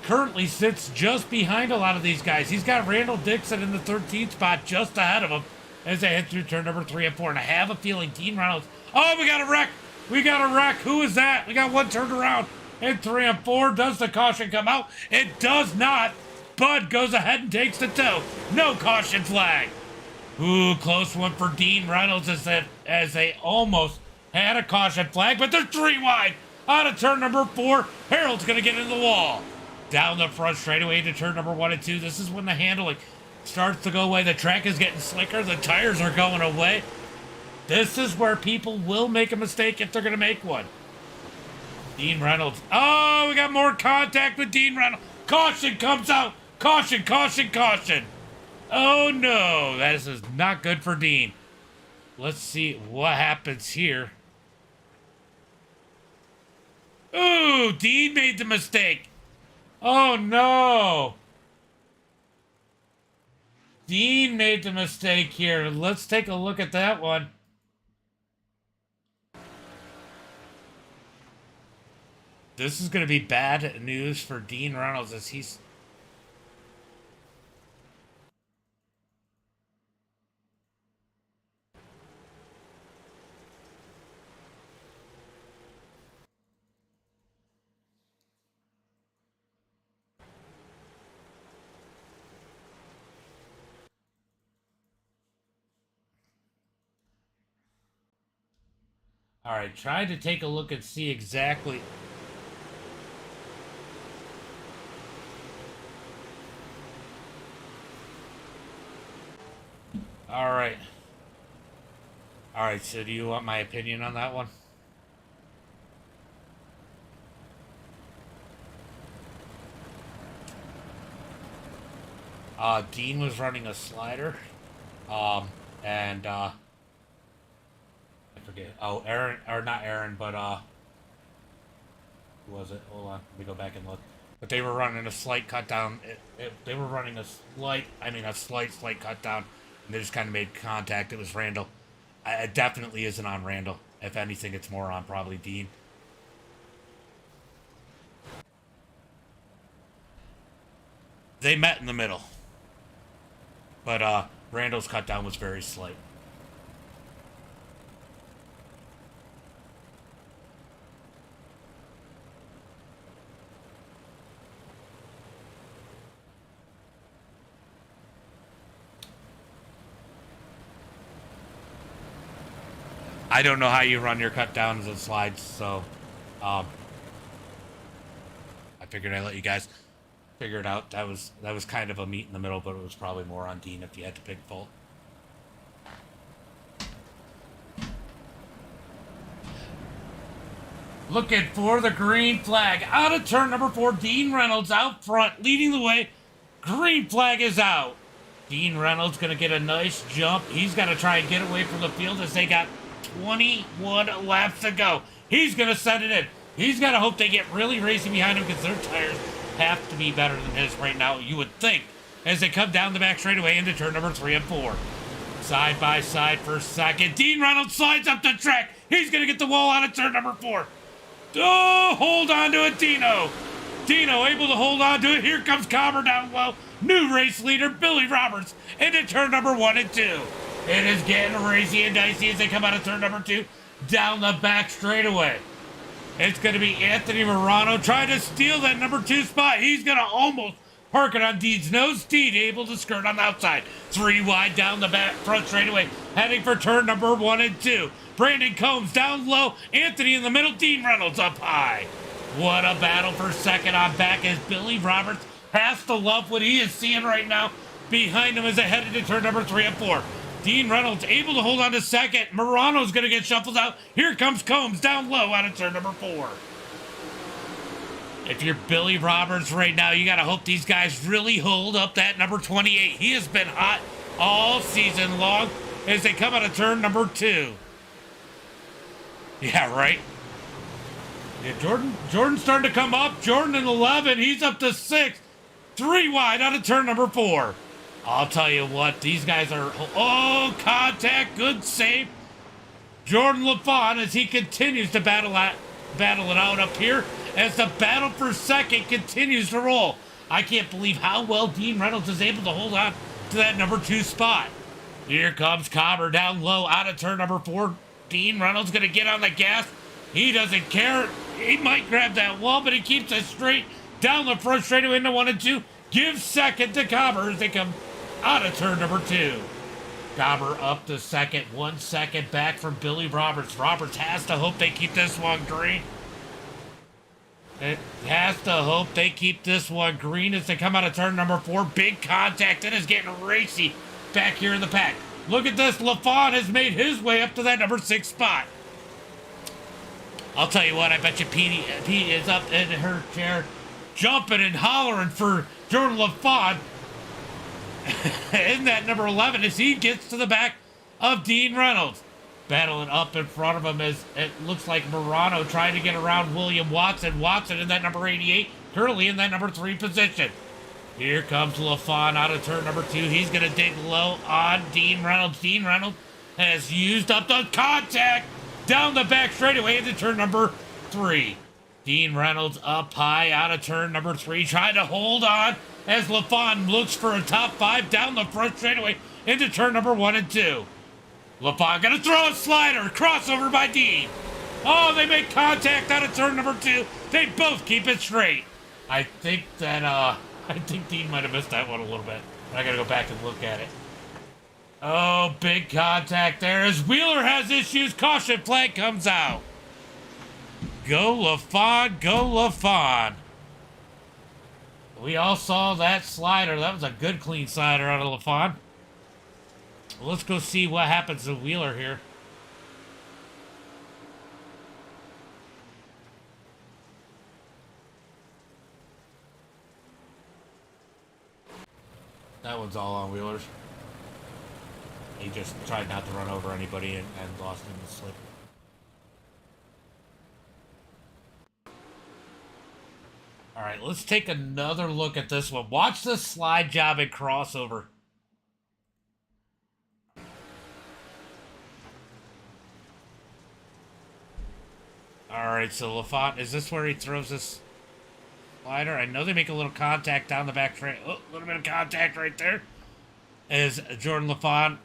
currently sits just behind a lot of these guys. He's got Randall Dixon in the 13th spot just ahead of him as they head through turn number 3 and 4. And I have a feeling Dean Reynolds... Oh, we got a wreck! We got a wreck! Who is that? We got one turned around in 3 and 4. Does the caution come out? It does not. Bud goes ahead and takes the tow. No caution flag. Ooh, close one for Dean Reynolds as they almost had a caution flag, but they're 3 wide out of turn number 4. Harold's going to get into the wall. Down the front straightaway into turn number 1 and 2. This is when the handling starts to go away. The track is getting slicker. The tires are going away. This is where people will make a mistake if they're going to make one. Dean Reynolds. Oh, we got more contact with Dean Reynolds. Caution comes out. Caution, caution, caution. Oh, no. This is not good for Dean. Let's see what happens here. Ooh, Dean made the mistake. Oh, no. Dean made the mistake here. Let's take a look at that one. This is going to be bad news for Dean Reynolds as he's... All right, trying to take a look and see exactly... All right. All right, so do you want my opinion on that one? Dean was running a slider. And, I forget. Oh, Aaron, or not Aaron, but, who was it? Hold on, let me go back and look. But they were running a slight cut down. They were running a slight cut down. And they just kind of made contact. It was Randall. It definitely isn't on Randall. If anything, it's more on probably Dean. They met in the middle. But Randall's cut down was very slight. I don't know how you run your cut downs and slides, so I figured I'd let you guys figure it out. That was kind of a meet in the middle, but it was probably more on Dean if you had to pick fault. Looking for the green flag. Out of turn number 4, Dean Reynolds out front, leading the way. Green flag is out. Dean Reynolds going to get a nice jump. He's got to try and get away from the field as they got 21 laps to go. He's going to set it in. He's got to hope they get really racing behind him because their tires have to be better than his right now, you would think, as they come down the back straightaway into turn number 3 and 4. Side by side for second. Dean Reynolds slides up the track. He's going to get the wall out of turn number 4. Oh, hold on to it, Dino. Dino able to hold on to it. Here comes Cobber down low. New race leader, Billy Roberts, into turn number 1 and 2. It is getting racy and dicey as they come out of turn number 2 down the back straightaway. It's going to be Anthony Morano trying to steal that number 2 spot. He's going to almost park it on Dean's nose. Dean able to skirt on the outside. 3 wide down the back front straightaway, heading for turn number 1 and 2. Brandon Combs down low. Anthony in the middle. Dean Reynolds up high. What a battle for second on back as Billy Roberts has to love what he is seeing right now behind him as they head into turn number 3 and 4. Dean Reynolds able to hold on to second. Morano's going to get shuffled out. Here comes Combs down low out of turn number 4. If you're Billy Roberts right now, you got to hope these guys really hold up that number 28. He has been hot all season long as they come out of turn number 2. Yeah, right. Yeah, Jordan's starting to come up. Jordan in 11. He's up to 6. 3 wide out of turn number 4. I'll tell you what, these guys are... Oh, contact. Good save. Jordan LaFawn as he continues to battle it out up here as the battle for second continues to roll. I can't believe how well Dean Reynolds is able to hold on to that number 2 spot. Here comes Cobber down low out of turn number 4. Dean Reynolds going to get on the gas. He doesn't care. He might grab that wall, but he keeps it straight down the front straightaway into 1 and 2. Gives second to Cobber as they come out of turn number 2. Cobber up to second. 1 second back from Billy Roberts. Roberts has to hope they keep this one green. It has to hope they keep this one green as they come out of turn number 4. Big contact. It is getting racy back here in the pack. Look at this. LaFawn has made his way up to that number 6 spot. I'll tell you what, I bet you Pete is up in her chair jumping and hollering for Jordan LaFawn in that number 11 as he gets to the back of Dean Reynolds. Battling up in front of him as it looks like Morano trying to get around William Watson. Watson in that number 88, currently in that number 3 position. Here comes LaFawn out of turn number 2. He's going to dig low on Dean Reynolds. Dean Reynolds has used up the contact down the back straightaway into turn number 3. Dean Reynolds up high out of turn number 3, trying to hold on as LaFawn looks for a top 5 down the front straightaway into turn number 1 and 2. LaFawn gonna throw a slider, crossover by Dean. Oh, they make contact out of turn number 2. They both keep it straight. I think Dean might have missed that one a little bit. I gotta go back and look at it. Oh, big contact there as Wheeler has issues. Caution flag comes out. Go LaFawn, go LaFawn. We all saw that slider. That was a good clean slider out of LaFawn. Let's go see what happens to Wheeler here. That one's all on Wheeler's. He just tried not to run over anybody and lost in the slip. All right, let's take another look at this one. Watch the slide job and crossover. All right, so LaFawn, is this where he throws this slider? I know they make a little contact down the back straight. Oh, a little bit of contact right there. Is Jordan LaFawn.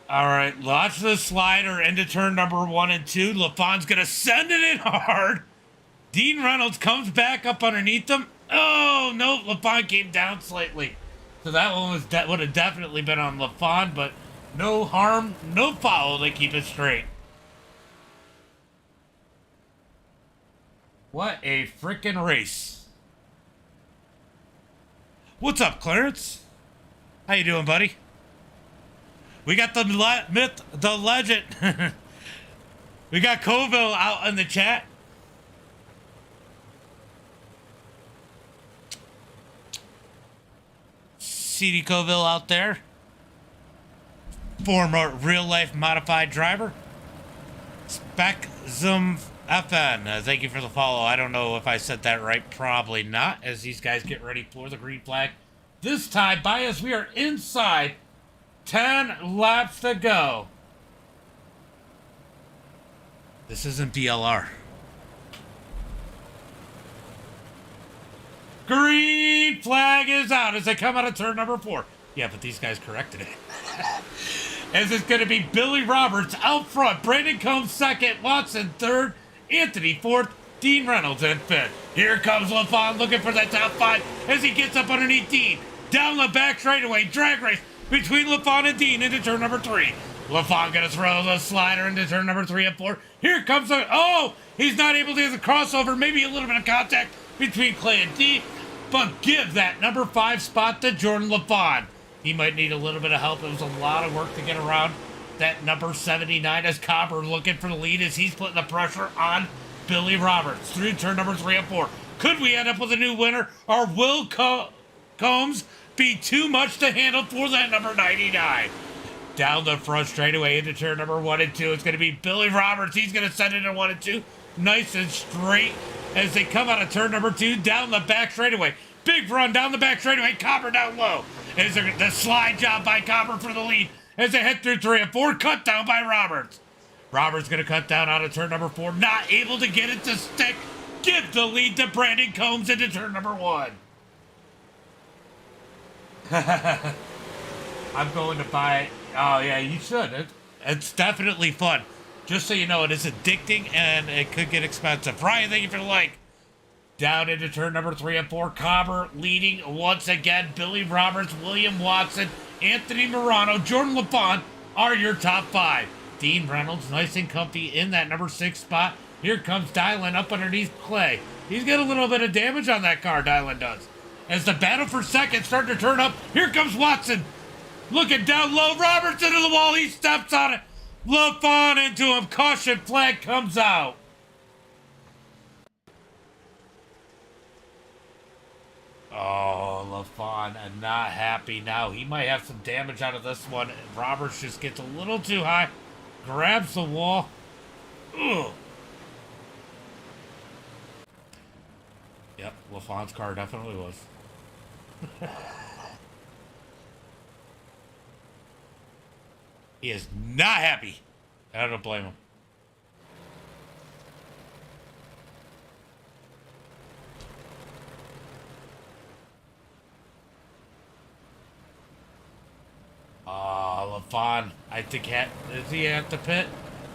All right, watch the slider into turn number 1 and 2. LaFawn's going to send it in hard. Dean Reynolds comes back up underneath him. Oh, no, LaFawn came down slightly. So that one would have definitely been on LaFawn, but no harm, no foul. They keep it straight. What a freaking race. What's up, Clarence? How you doing, buddy? We got the myth, the legend. We got Coville out in the chat. CD Coville out there. Former real-life modified driver. Speczum FN. Thank you for the follow. I don't know if I said that right. Probably not, as these guys get ready for the green flag. This time, by us, we are inside 10 laps to go. This isn't DLR. Green flag is out as they come out of turn number 4. Yeah, but these guys corrected it. As it's going to be Billy Roberts out front, Brandon Combs second, Watson third, Anthony fourth, Dean Reynolds in fifth. Here comes LaFawn looking for that top 5 as he gets up underneath Dean. Down the back straightaway, drag race between LaFawn and Dean into turn number 3. LaFawn going to throw the slider into turn number 3 and 4. Here comes the... Oh! He's not able to do the crossover. Maybe a little bit of contact between Clay and Dean. but give that number 5 spot to Jordan LaFawn. He might need a little bit of help. It was a lot of work to get around that number 79 as Cobber looking for the lead as he's putting the pressure on Billy Roberts through turn number 3 and 4. Could we end up with a new winner, or will Combs be too much to handle for that number 99? Down the front straightaway into turn number 1 and 2. It's going to be Billy Roberts. He's going to send it in 1 and 2. Nice and straight as they come out of turn number 2 down the back straightaway. Big run down the back straightaway. Copper down low. Is there the slide job by Copper for the lead as they head through 3 and 4. Cut down by Roberts. Roberts going to cut down out of turn number 4. Not able to get it to stick. Give the lead to Brandon Combs into turn number 1. I'm going to buy it. Oh, yeah, you should. It's definitely fun. Just so you know, it is addicting and it could get expensive. Ryan, thank you for the like. Down into turn number 3 and 4. Cobber leading once again. Billy Roberts, William Watson, Anthony Morano, Jordan LaFawn are your top 5. Dean Reynolds, nice and comfy in that number 6 spot. Here comes Dylan up underneath Clay. He's got a little bit of damage on that car, Dylan does. As the battle for second starting to turn up, here comes Watson. Looking down low, Roberts into the wall, he steps on it. LaFawn into him, caution flag comes out. Oh, LaFawn not happy now. He might have some damage out of this one. Roberts just gets a little too high, grabs the wall. Ugh. Yep, LaFawn's car definitely was. He is not happy. I don't blame him. LaFawn, I think, is he at the pit?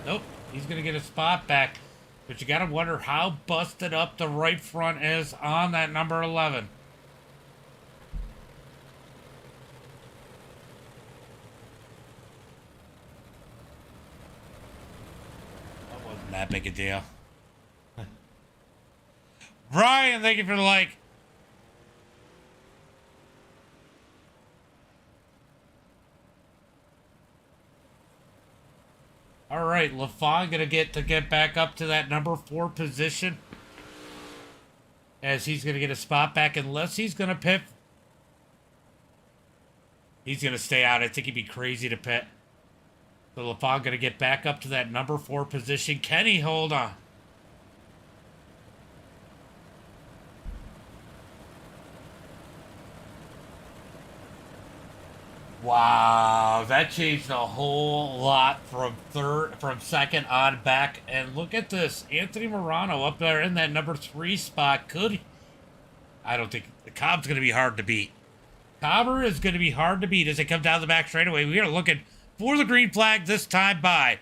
Nope, he's going to get a spot back. But you got to wonder how busted up the right front is on that number 11. That wasn't that big a deal. Ryan, thank you for the like. All right, LaFawn gonna get back up to that number 4 position, as he's gonna get a spot back unless he's gonna pit. He's gonna stay out. I think he'd be crazy to pit. So LaFawn gonna get back up to that number 4 position. Can he hold on? Wow, that changed a whole lot from second on back. And look at this, Anthony Morano up there in that number 3 spot. I don't think the Cobb's going to be hard to beat. Cobber is going to be hard to beat as they come down the back straightaway. We are looking for the green flag this time by.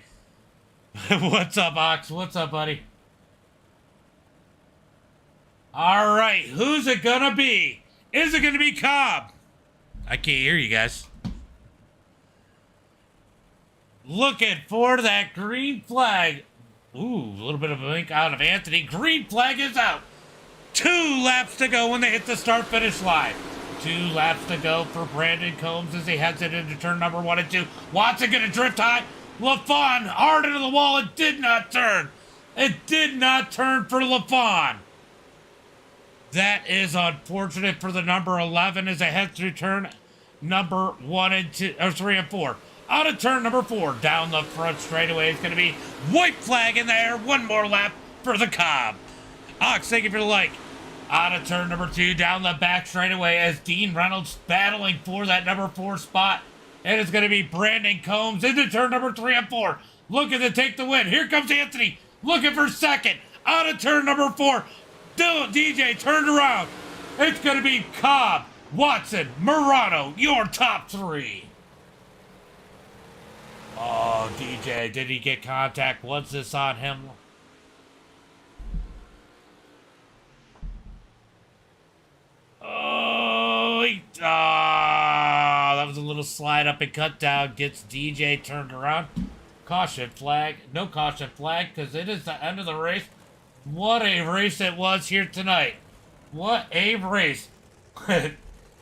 What's up, Ox? What's up, buddy? All right, who's it going to be? Is it going to be Cobb? I can't hear you guys. Looking for that green flag. Ooh, a little bit of a blink out of Anthony. Green flag is out. 2 laps to go when they hit the start-finish line. 2 laps to go for Brandon Combs as he heads it into turn number 1 and 2. Watson going to drift high. LaFawn hard into the wall. It did not turn. It did not turn for LaFawn. That is unfortunate for the number 11 as they head through turn number 1 and 2, or 3 and 4. Out of turn number 4, down the front straightaway, it's going to be white flag in there. 1 more lap for the Cobb. Ox, thank you for the like. Out of turn number 2, down the back straightaway as Dean Reynolds battling for that number 4 spot. And it's going to be Brandon Combs into turn number 3 and 4. Looking to take the win. Here comes Anthony, looking for second. Out of turn number 4. DJ turned around. It's going to be Cobb, Watson, Morano, your top 3. Oh, DJ, did he get contact? Was this on him? Oh, that was a little slide up and cut down. Gets DJ turned around. Caution flag. No caution flag because it is the end of the race. What a race it was here tonight. What a race.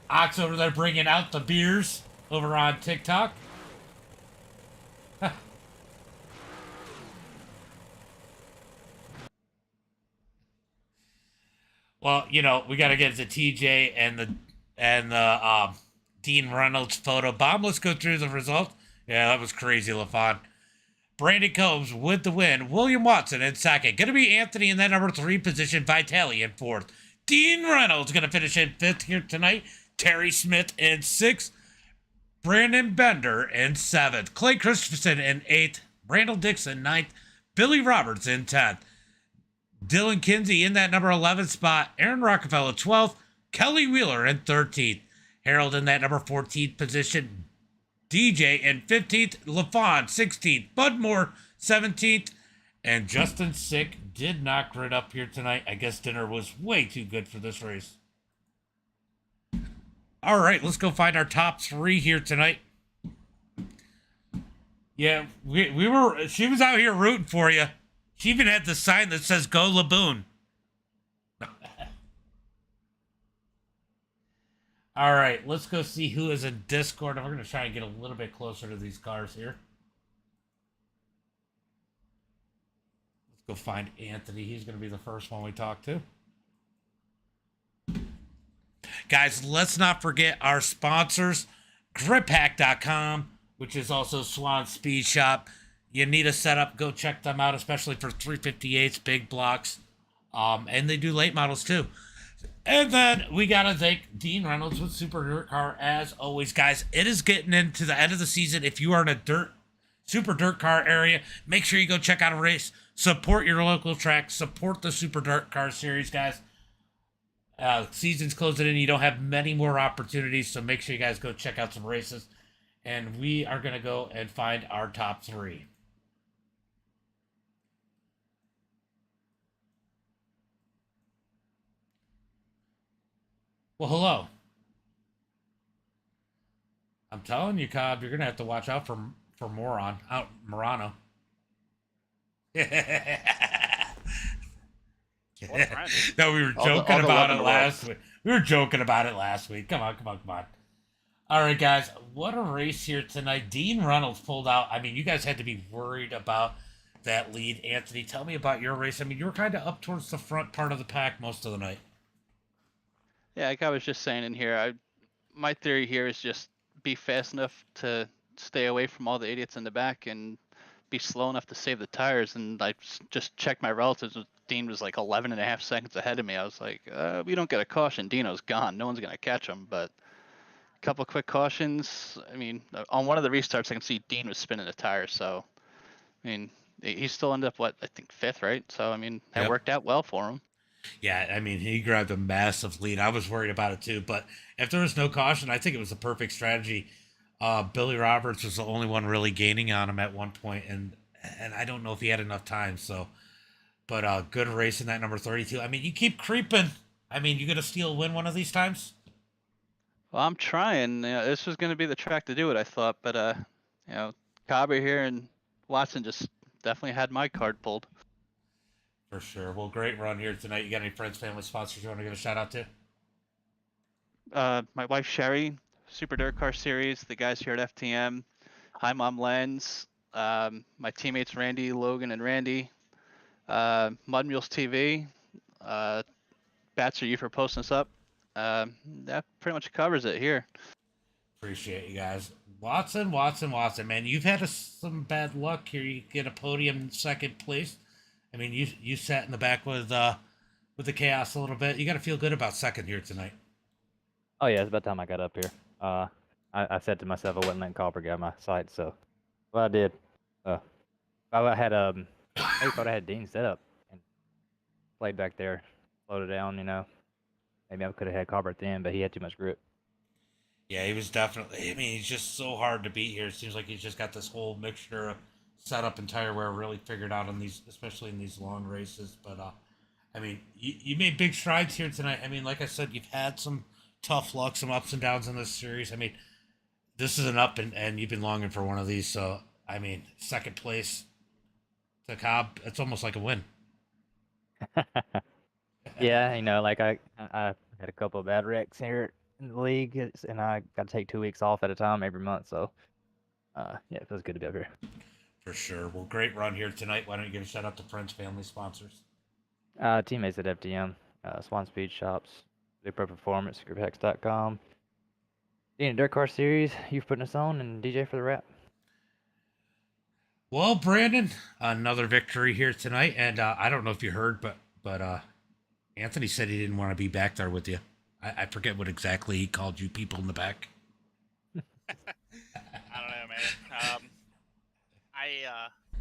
Ox over there bringing out the beers over on TikTok. Well, we got to get to TJ and the Dean Reynolds photo bomb. Let's go through the results. Yeah, that was crazy, LaFon. Brandon Combs with the win. William Watson in second. Going to be Anthony in that number 3 position. Vitali in 4th. Dean Reynolds going to finish in 5th here tonight. Terry Smith in 6th. Brandon Bender in 7th. Clay Christensen in 8th. Randall Dixon 9th. Billy Roberts in 10th. Dylan Kinsey in that number 11 spot. Aaron Rockefeller 12th. Kelly Wheeler in 13th. Harold in that number 14th position. DJ in 15th. LaFon 16th. Bud Moore 17th. And Justin Sick did not grid up here tonight. I guess dinner was way too good for this race. All right, let's go find our top 3 here tonight. Yeah, she was out here rooting for you. She even had the sign that says "Go Laboon." All right, let's go see who is in Discord. We're going to try and get a little bit closer to these cars here. Let's go find Anthony. He's going to be the first one we talk to. Guys, let's not forget our sponsors, griphack.com, which is also Swan Speed Shop. You need a setup, go check them out, especially for 358s, big blocks. And they do late models too. And then we got to thank Dean Reynolds with Super Dirt Car. As always, guys, it is getting into the end of the season. If you are in a Super Dirt Car area, make sure you go check out a race. Support your local track. Support the Super Dirt Car Series, guys. Season's closing in. You don't have many more opportunities, so make sure you guys go check out some races. And we are going to go and find our top 3. Well, hello. I'm telling you, Cobb, you're gonna have to watch out for Morano. No, we were joking about it last week. We were joking about it last week. Come on. All right, guys, what a race here tonight. Dean Reynolds pulled out. I mean, you guys had to be worried about that lead. Anthony, tell me about your race. I mean, you were kind of up towards the front part of the pack most of the night. Yeah, like I was just saying in here, my theory here is just be fast enough to stay away from all the idiots in the back and be slow enough to save the tires. And I just checked my relatives. Dean was like 11 and a half seconds ahead of me. I was like, we don't get a caution. Dino's gone. No one's going to catch him. But a couple of quick cautions. I mean, on one of the restarts, I can see Dean was spinning the tires. So, I mean, he still ended up, I think 5th, right? So, I mean, that worked out well for him. Yeah, I mean, he grabbed a massive lead. I was worried about it too, but if there was no caution, I think it was the perfect strategy. Billy Roberts was the only one really gaining on him at one point, and I don't know if he had enough time. So, but good race in that number 32. I mean, you keep creeping. I mean, you gonna steal a win one of these times? Well, I'm trying. This was going to be the track to do it, I thought, but Cobb here and Watson just definitely had my card pulled. For sure. Well, great run here tonight. You got any friends, family, sponsors you want to give a shout out to? My wife Sherry, Super Dirt Car Series, the guys here at FTM. Hi, Mom Lens. My teammates Randy, Logan, and Randy. Mud Mules TV. Bats are you for posting us up. That pretty much covers it here. Appreciate you guys. Watson, man, you've had some bad luck here. You get a podium in second place. I mean, you sat in the back with the chaos a little bit. You got to feel good about second here tonight. Oh yeah, it's about time I got up here. I said to myself I wasn't letting Copper get my sight, so well I did. I had I thought I had Dean set up and played back there, slowed it down. Maybe I could have had Copper at the end, but he had too much grip. Yeah, he was definitely. I mean, he's just so hard to beat here. It seems like he's just got this whole mixture of setup and tire wear really figured out on these, especially in these long races. But I mean, you made big strides here tonight. I mean, like I said, you've had some tough luck, some ups and downs in this series. I mean, this is an up, and you've been longing for one of these. So, I mean, second place to Cobb, it's almost like a win. Yeah, like I had a couple of bad wrecks here in the league, and I got to take 2 weeks off at a time every month. So, yeah, it feels good to be up here. For sure. Well, great run here tonight. Why don't you give a shout out to friends, family, sponsors? Teammates at FTM, Swan Speed Shops, Big Pro Performance, GroupHex.com, Dean Dirt Car Series, you've putting us on, and DJ for the rap. Well, Brandon, another victory here tonight, and I don't know if you heard, but Anthony said he didn't want to be back there with you. I forget what exactly he called you people in the back. I don't know, man.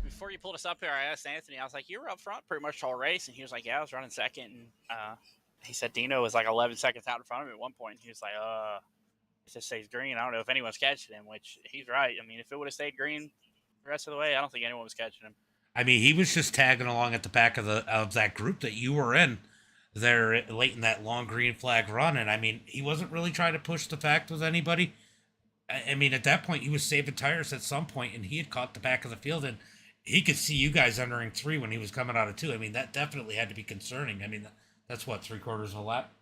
Before you pulled us up here, I asked Anthony. I was like, "You were up front pretty much the whole race," and he was like, "Yeah, I was running second." And he said Dino was like 11 seconds out in front of him at one point. He was like, "It just stays green. I don't know if anyone's catching him," which he's right. I mean, if it would have stayed green the rest of the way, I don't think anyone was catching him. I mean, he was just tagging along at the back of that group that you were in there late in that long green flag run, and I mean, he wasn't really trying to push the fact with anybody. I mean, at that point, he was saving tires at some point, and he had caught the back of the field, and he could see you guys entering 3 when he was coming out of 2. I mean, that definitely had to be concerning. I mean, that's what, 3/4 of a lap?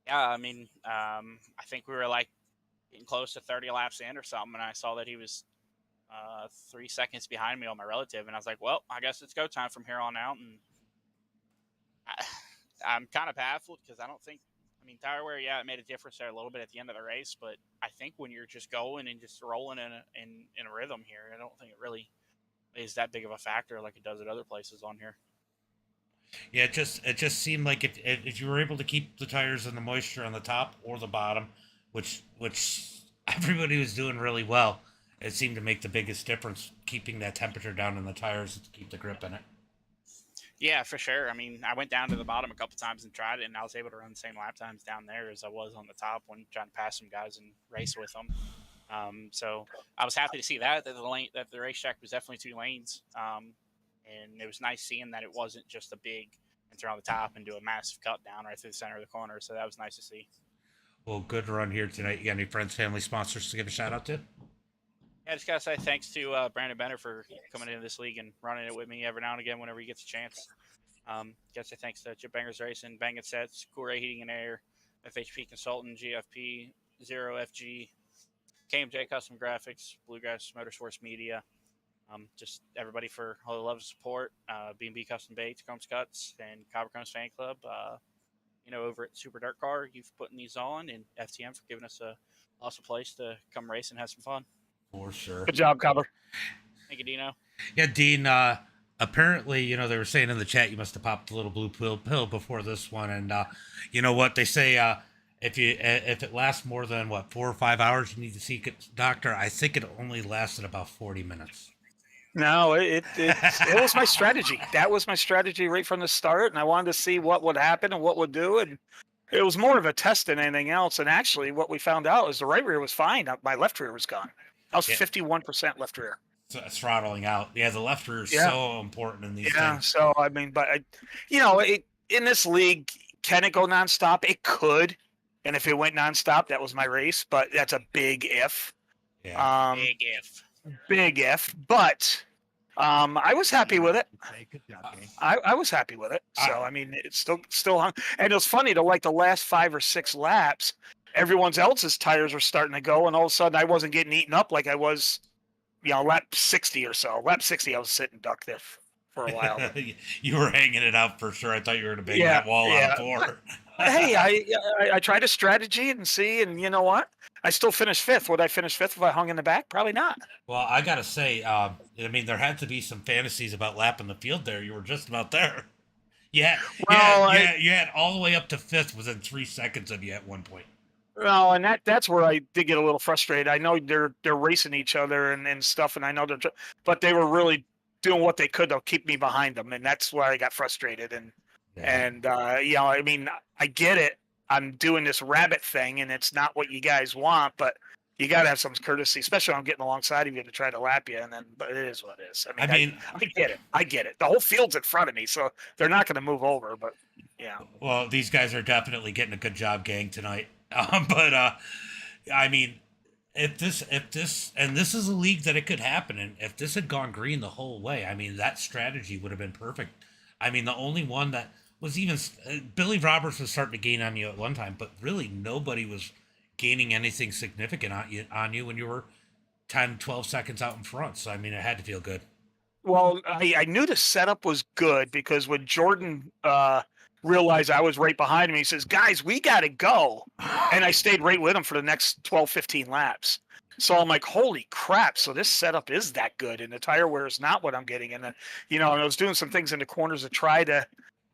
Yeah, I mean, I think we were like getting close to 30 laps in or something, and I saw that he was 3 seconds behind me on my relative, and I was like, well, I guess it's go time from here on out. And I'm kind of baffled because I don't think, I mean, tire wear, yeah, it made a difference there a little bit at the end of the race, but I think when you're just going and just rolling in a rhythm here, I don't think it really is that big of a factor like it does at other places on here. Yeah, it just seemed like if you were able to keep the tires and the moisture on the top or the bottom, which everybody was doing really well, it seemed to make the biggest difference keeping that temperature down in the tires to keep the grip in it. Yeah, for sure. I mean, I went down to the bottom a couple times and tried it, and I was able to run the same lap times down there as I was on the top when trying to pass some guys and race with them. So I was happy to see that the racetrack was definitely 2 lanes. And it was nice seeing that it wasn't just a big enter on the top and do a massive cut down right through the center of the corner. So that was nice to see. Well, good run here tonight. You got any friends, family, sponsors to give a shout out to? Yeah, I just gotta say thanks to Brandon Benner for coming into this league and running it with me every now and again whenever he gets a chance. Gotta say thanks to Chip Bangers Racing, Bang It Sets, Cool Ray Heating and Air, FHP Consultant, GFP, Zero FG, KMJ Custom Graphics, Bluegrass Motorsports Media. Just everybody for all the love and support. B&B Custom Baits, Combs Cuts, and Cobra Combs Fan Club. Over at Super Dirt Car, you've putting these on, and FTM for giving us a awesome place to come race and have some fun. For sure. Good job, Cobber. Thank you, Dino. Yeah, Dean, apparently, they were saying in the chat you must have popped a little blue pill before this one. And you know what? They say if it lasts more than, 4 or 5 hours, you need to see a doctor. I think it only lasted about 40 minutes. No, it was my strategy. That was my strategy right from the start, and I wanted to see what would happen and what would do. And it was more of a test than anything else. And actually, what we found out is the right rear was fine. My left rear was gone. I was 51% left rear. So, throttling out. Yeah, the left rear is so important in these things. So, I mean, but, in this league, can it go nonstop? It could. And if it went nonstop, that was my race. But that's a big if. Yeah. Big if. Big if. But I was happy with it. I was happy with it. So, I mean, it's still hung. And it was funny to the last 5 or 6 laps, everyone else's tires were starting to go, and all of a sudden I wasn't getting eaten up like I was, lap 60 or so. Lap 60, I was sitting duck there for a while. You were hanging it out for sure. I thought you were going to bang that wall out 4. Hey, I tried a strategy and see, and you know what? I still finished 5th. Would I finish 5th if I hung in the back? Probably not. Well, I got to say, I mean, there had to be some fantasies about lapping the field there. You were just about there. Yeah, you had all the way up to 5th within 3 seconds of you at one point. Well, and that's where I did get a little frustrated. I know they're racing each other and stuff, and I know but they were really doing what they could to keep me behind them, and that's where I got frustrated. And I mean, I get it. I'm doing this rabbit thing, and it's not what you guys want, but you got to have some courtesy, especially when I'm getting alongside of you to try to lap you. But it is what it is. I mean, I get it. I get it. The whole field's in front of me, so they're not going to move over. But yeah. Well, these guys are definitely getting a good job, gang, tonight. But I mean, if this, and this is a league that it could happen, and if this had gone green the whole way, I mean, that strategy would have been perfect. I mean, the only one that was even Billy Roberts was starting to gain on you at one time, but really nobody was gaining anything significant on you when you were 10, 12 seconds out in front. So I mean, it had to feel good. Well, I knew the setup was good because when Jordan realized I was right behind him, he says, "Guys, we got to go." And I stayed right with him for the next 12, 15 laps. So I'm like, holy crap. So this setup is that good. And the tire wear is not what I'm getting. And, and I was doing some things in the corners to try to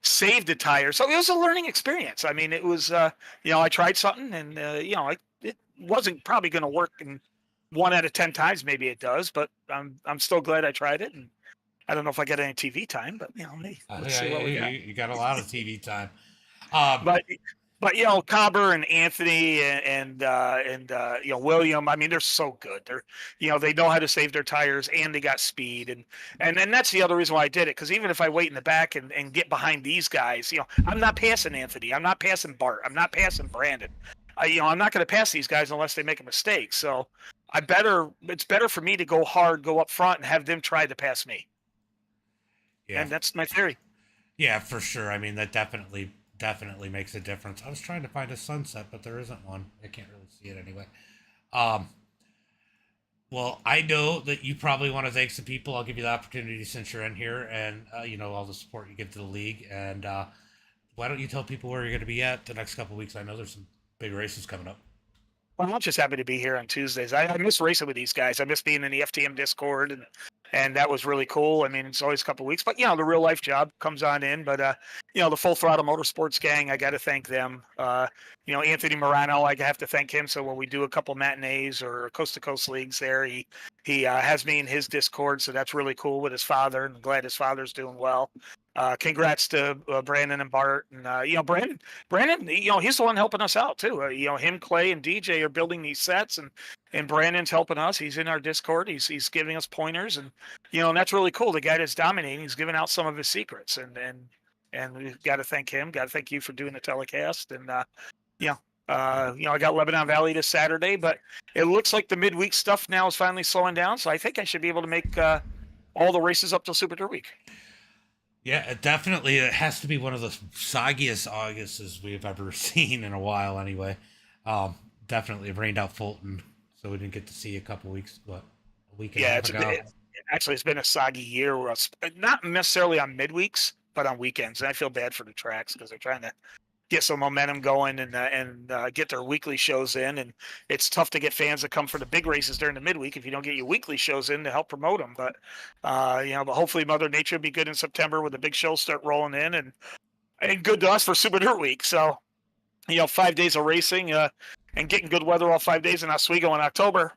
save the tire. So it was a learning experience. I mean, it was, I tried something and, it wasn't probably going to work in 1 out of 10 times. Maybe it does, but I'm still glad I tried it. And I don't know if I get any TV time, but hey, let's see what we got. You got a lot of TV time. But Cobber and Anthony and William, I mean, they're so good. They know how to save their tires and they got speed and then that's the other reason why I did it, because even if I wait in the back and get behind these guys, I'm not passing Anthony, I'm not passing Bart, I'm not passing Brandon. I'm not going to pass these guys unless they make a mistake. So it's better for me to go hard, go up front, and have them try to pass me. Yeah. And that's my theory. Yeah, for sure. I mean, that definitely makes a difference. I was trying to find a sunset, but there isn't one. I can't really see it anyway. Well, I know that you probably want to thank some people. I'll give you the opportunity since you're in here and, all the support you give to the league. And why don't you tell people where you're going to be at the next couple of weeks? I know there's some big races coming up. Well, I'm just happy to be here on Tuesdays. I miss racing with these guys. I miss being in the FTM Discord, and that was really cool. I mean, it's always a couple of weeks, but the real life job comes on in. But the Full Throttle Motorsports gang, I got to thank them. Anthony Morano, I have to thank him. So when we do a couple matinees or coast to coast leagues, there he has me in his Discord, so that's really cool with his father, and I'm glad his father's doing well. Congrats to Brandon and Bart, and Brandon, he's the one helping us out too. Him, Clay, and DJ are building these sets, and Brandon's helping us. He's in our Discord. He's giving us pointers, and that's really cool. The guy that's dominating, he's giving out some of his secrets, and we've got to thank him. Got to thank you for doing the telecast, and I got Lebanon Valley this Saturday, but it looks like the midweek stuff now is finally slowing down. So I think I should be able to make all the races up till Super Dirt Week. Yeah, definitely. It has to be one of the soggiest Augusts we've ever seen in a while, anyway. Definitely, it rained out Fulton, so we didn't get to see a couple weeks, a week and a half ago. Actually, it's been a soggy year, not necessarily on midweeks, but on weekends. And I feel bad for the tracks because they're trying to get some momentum going and get their weekly shows in. And it's tough to get fans to come for the big races during the midweek if you don't get your weekly shows in to help promote them. But, but hopefully Mother Nature will be good in September when the big shows start rolling in and good to us for Super Dirt Week. So, 5 days of racing and getting good weather all 5 days in Oswego in October.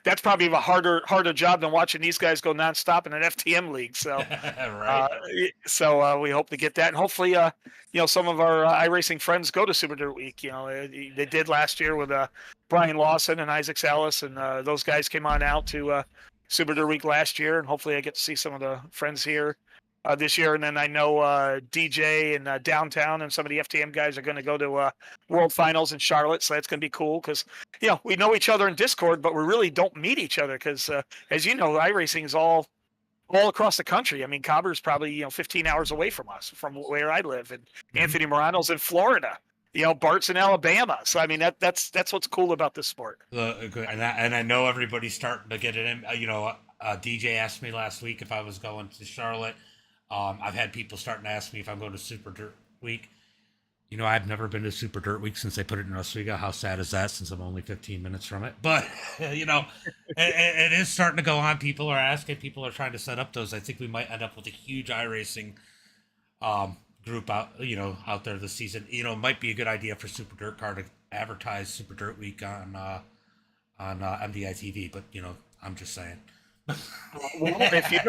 That's probably a harder job than watching these guys go nonstop in an FTM league. So, right. We hope to get that, and hopefully, some of our iRacing friends go to Super Dirt Week. They did last year with Brian Lawson and Isaac Salas, and those guys came on out to Super Dirt Week last year, and hopefully, I get to see some of the friends here this year. And then I know DJ and Downtown and some of the FTM guys are going to go to World Finals in Charlotte. So that's going to be cool because, we know each other in Discord, but we really don't meet each other because, as you know, iRacing is all across the country. I mean, Cobber's probably, 15 hours away from us, from where I live. And Anthony Morano's in Florida. Bart's in Alabama. So, I mean, that's what's cool about this sport. And I know everybody's starting to get it in. DJ asked me last week if I was going to Charlotte. I've had people starting to ask me if I'm going to Super Dirt Week. I've never been to Super Dirt Week since they put it in Oswego. How sad is that, since I'm only 15 minutes from it? But, it is starting to go on. People are asking. People are trying to set up those. I think we might end up with a huge iRacing group out there this season. It might be a good idea for Super Dirt Car to advertise Super Dirt Week on MDiTV. But, I'm just saying. Well, if you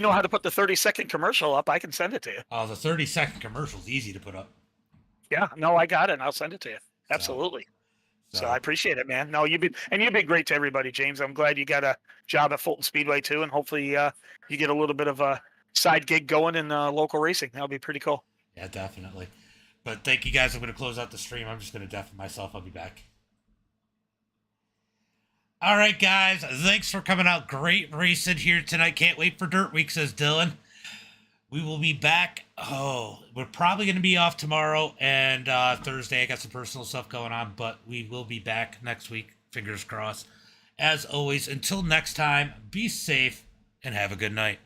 know how to put the 30-second commercial up, I can send it to you. Oh, the 30-second commercial is easy to put up. Yeah, no, I got it, and I'll send it to you. Absolutely. So I appreciate it, man. No, you've been great to everybody, James. I'm glad you got a job at Fulton Speedway too, and hopefully you get a little bit of a side gig going in local racing. That'll be pretty cool. Yeah, definitely. But thank you guys. I'm going to close out the stream. I'm just going to deafen myself. I'll be back. All right, guys. Thanks for coming out. Great racing here tonight. Can't wait for Dirt Week, says Dylan. We will be back. Oh, we're probably going to be off tomorrow and Thursday. I got some personal stuff going on, but we will be back next week. Fingers crossed. As always, until next time, be safe and have a good night.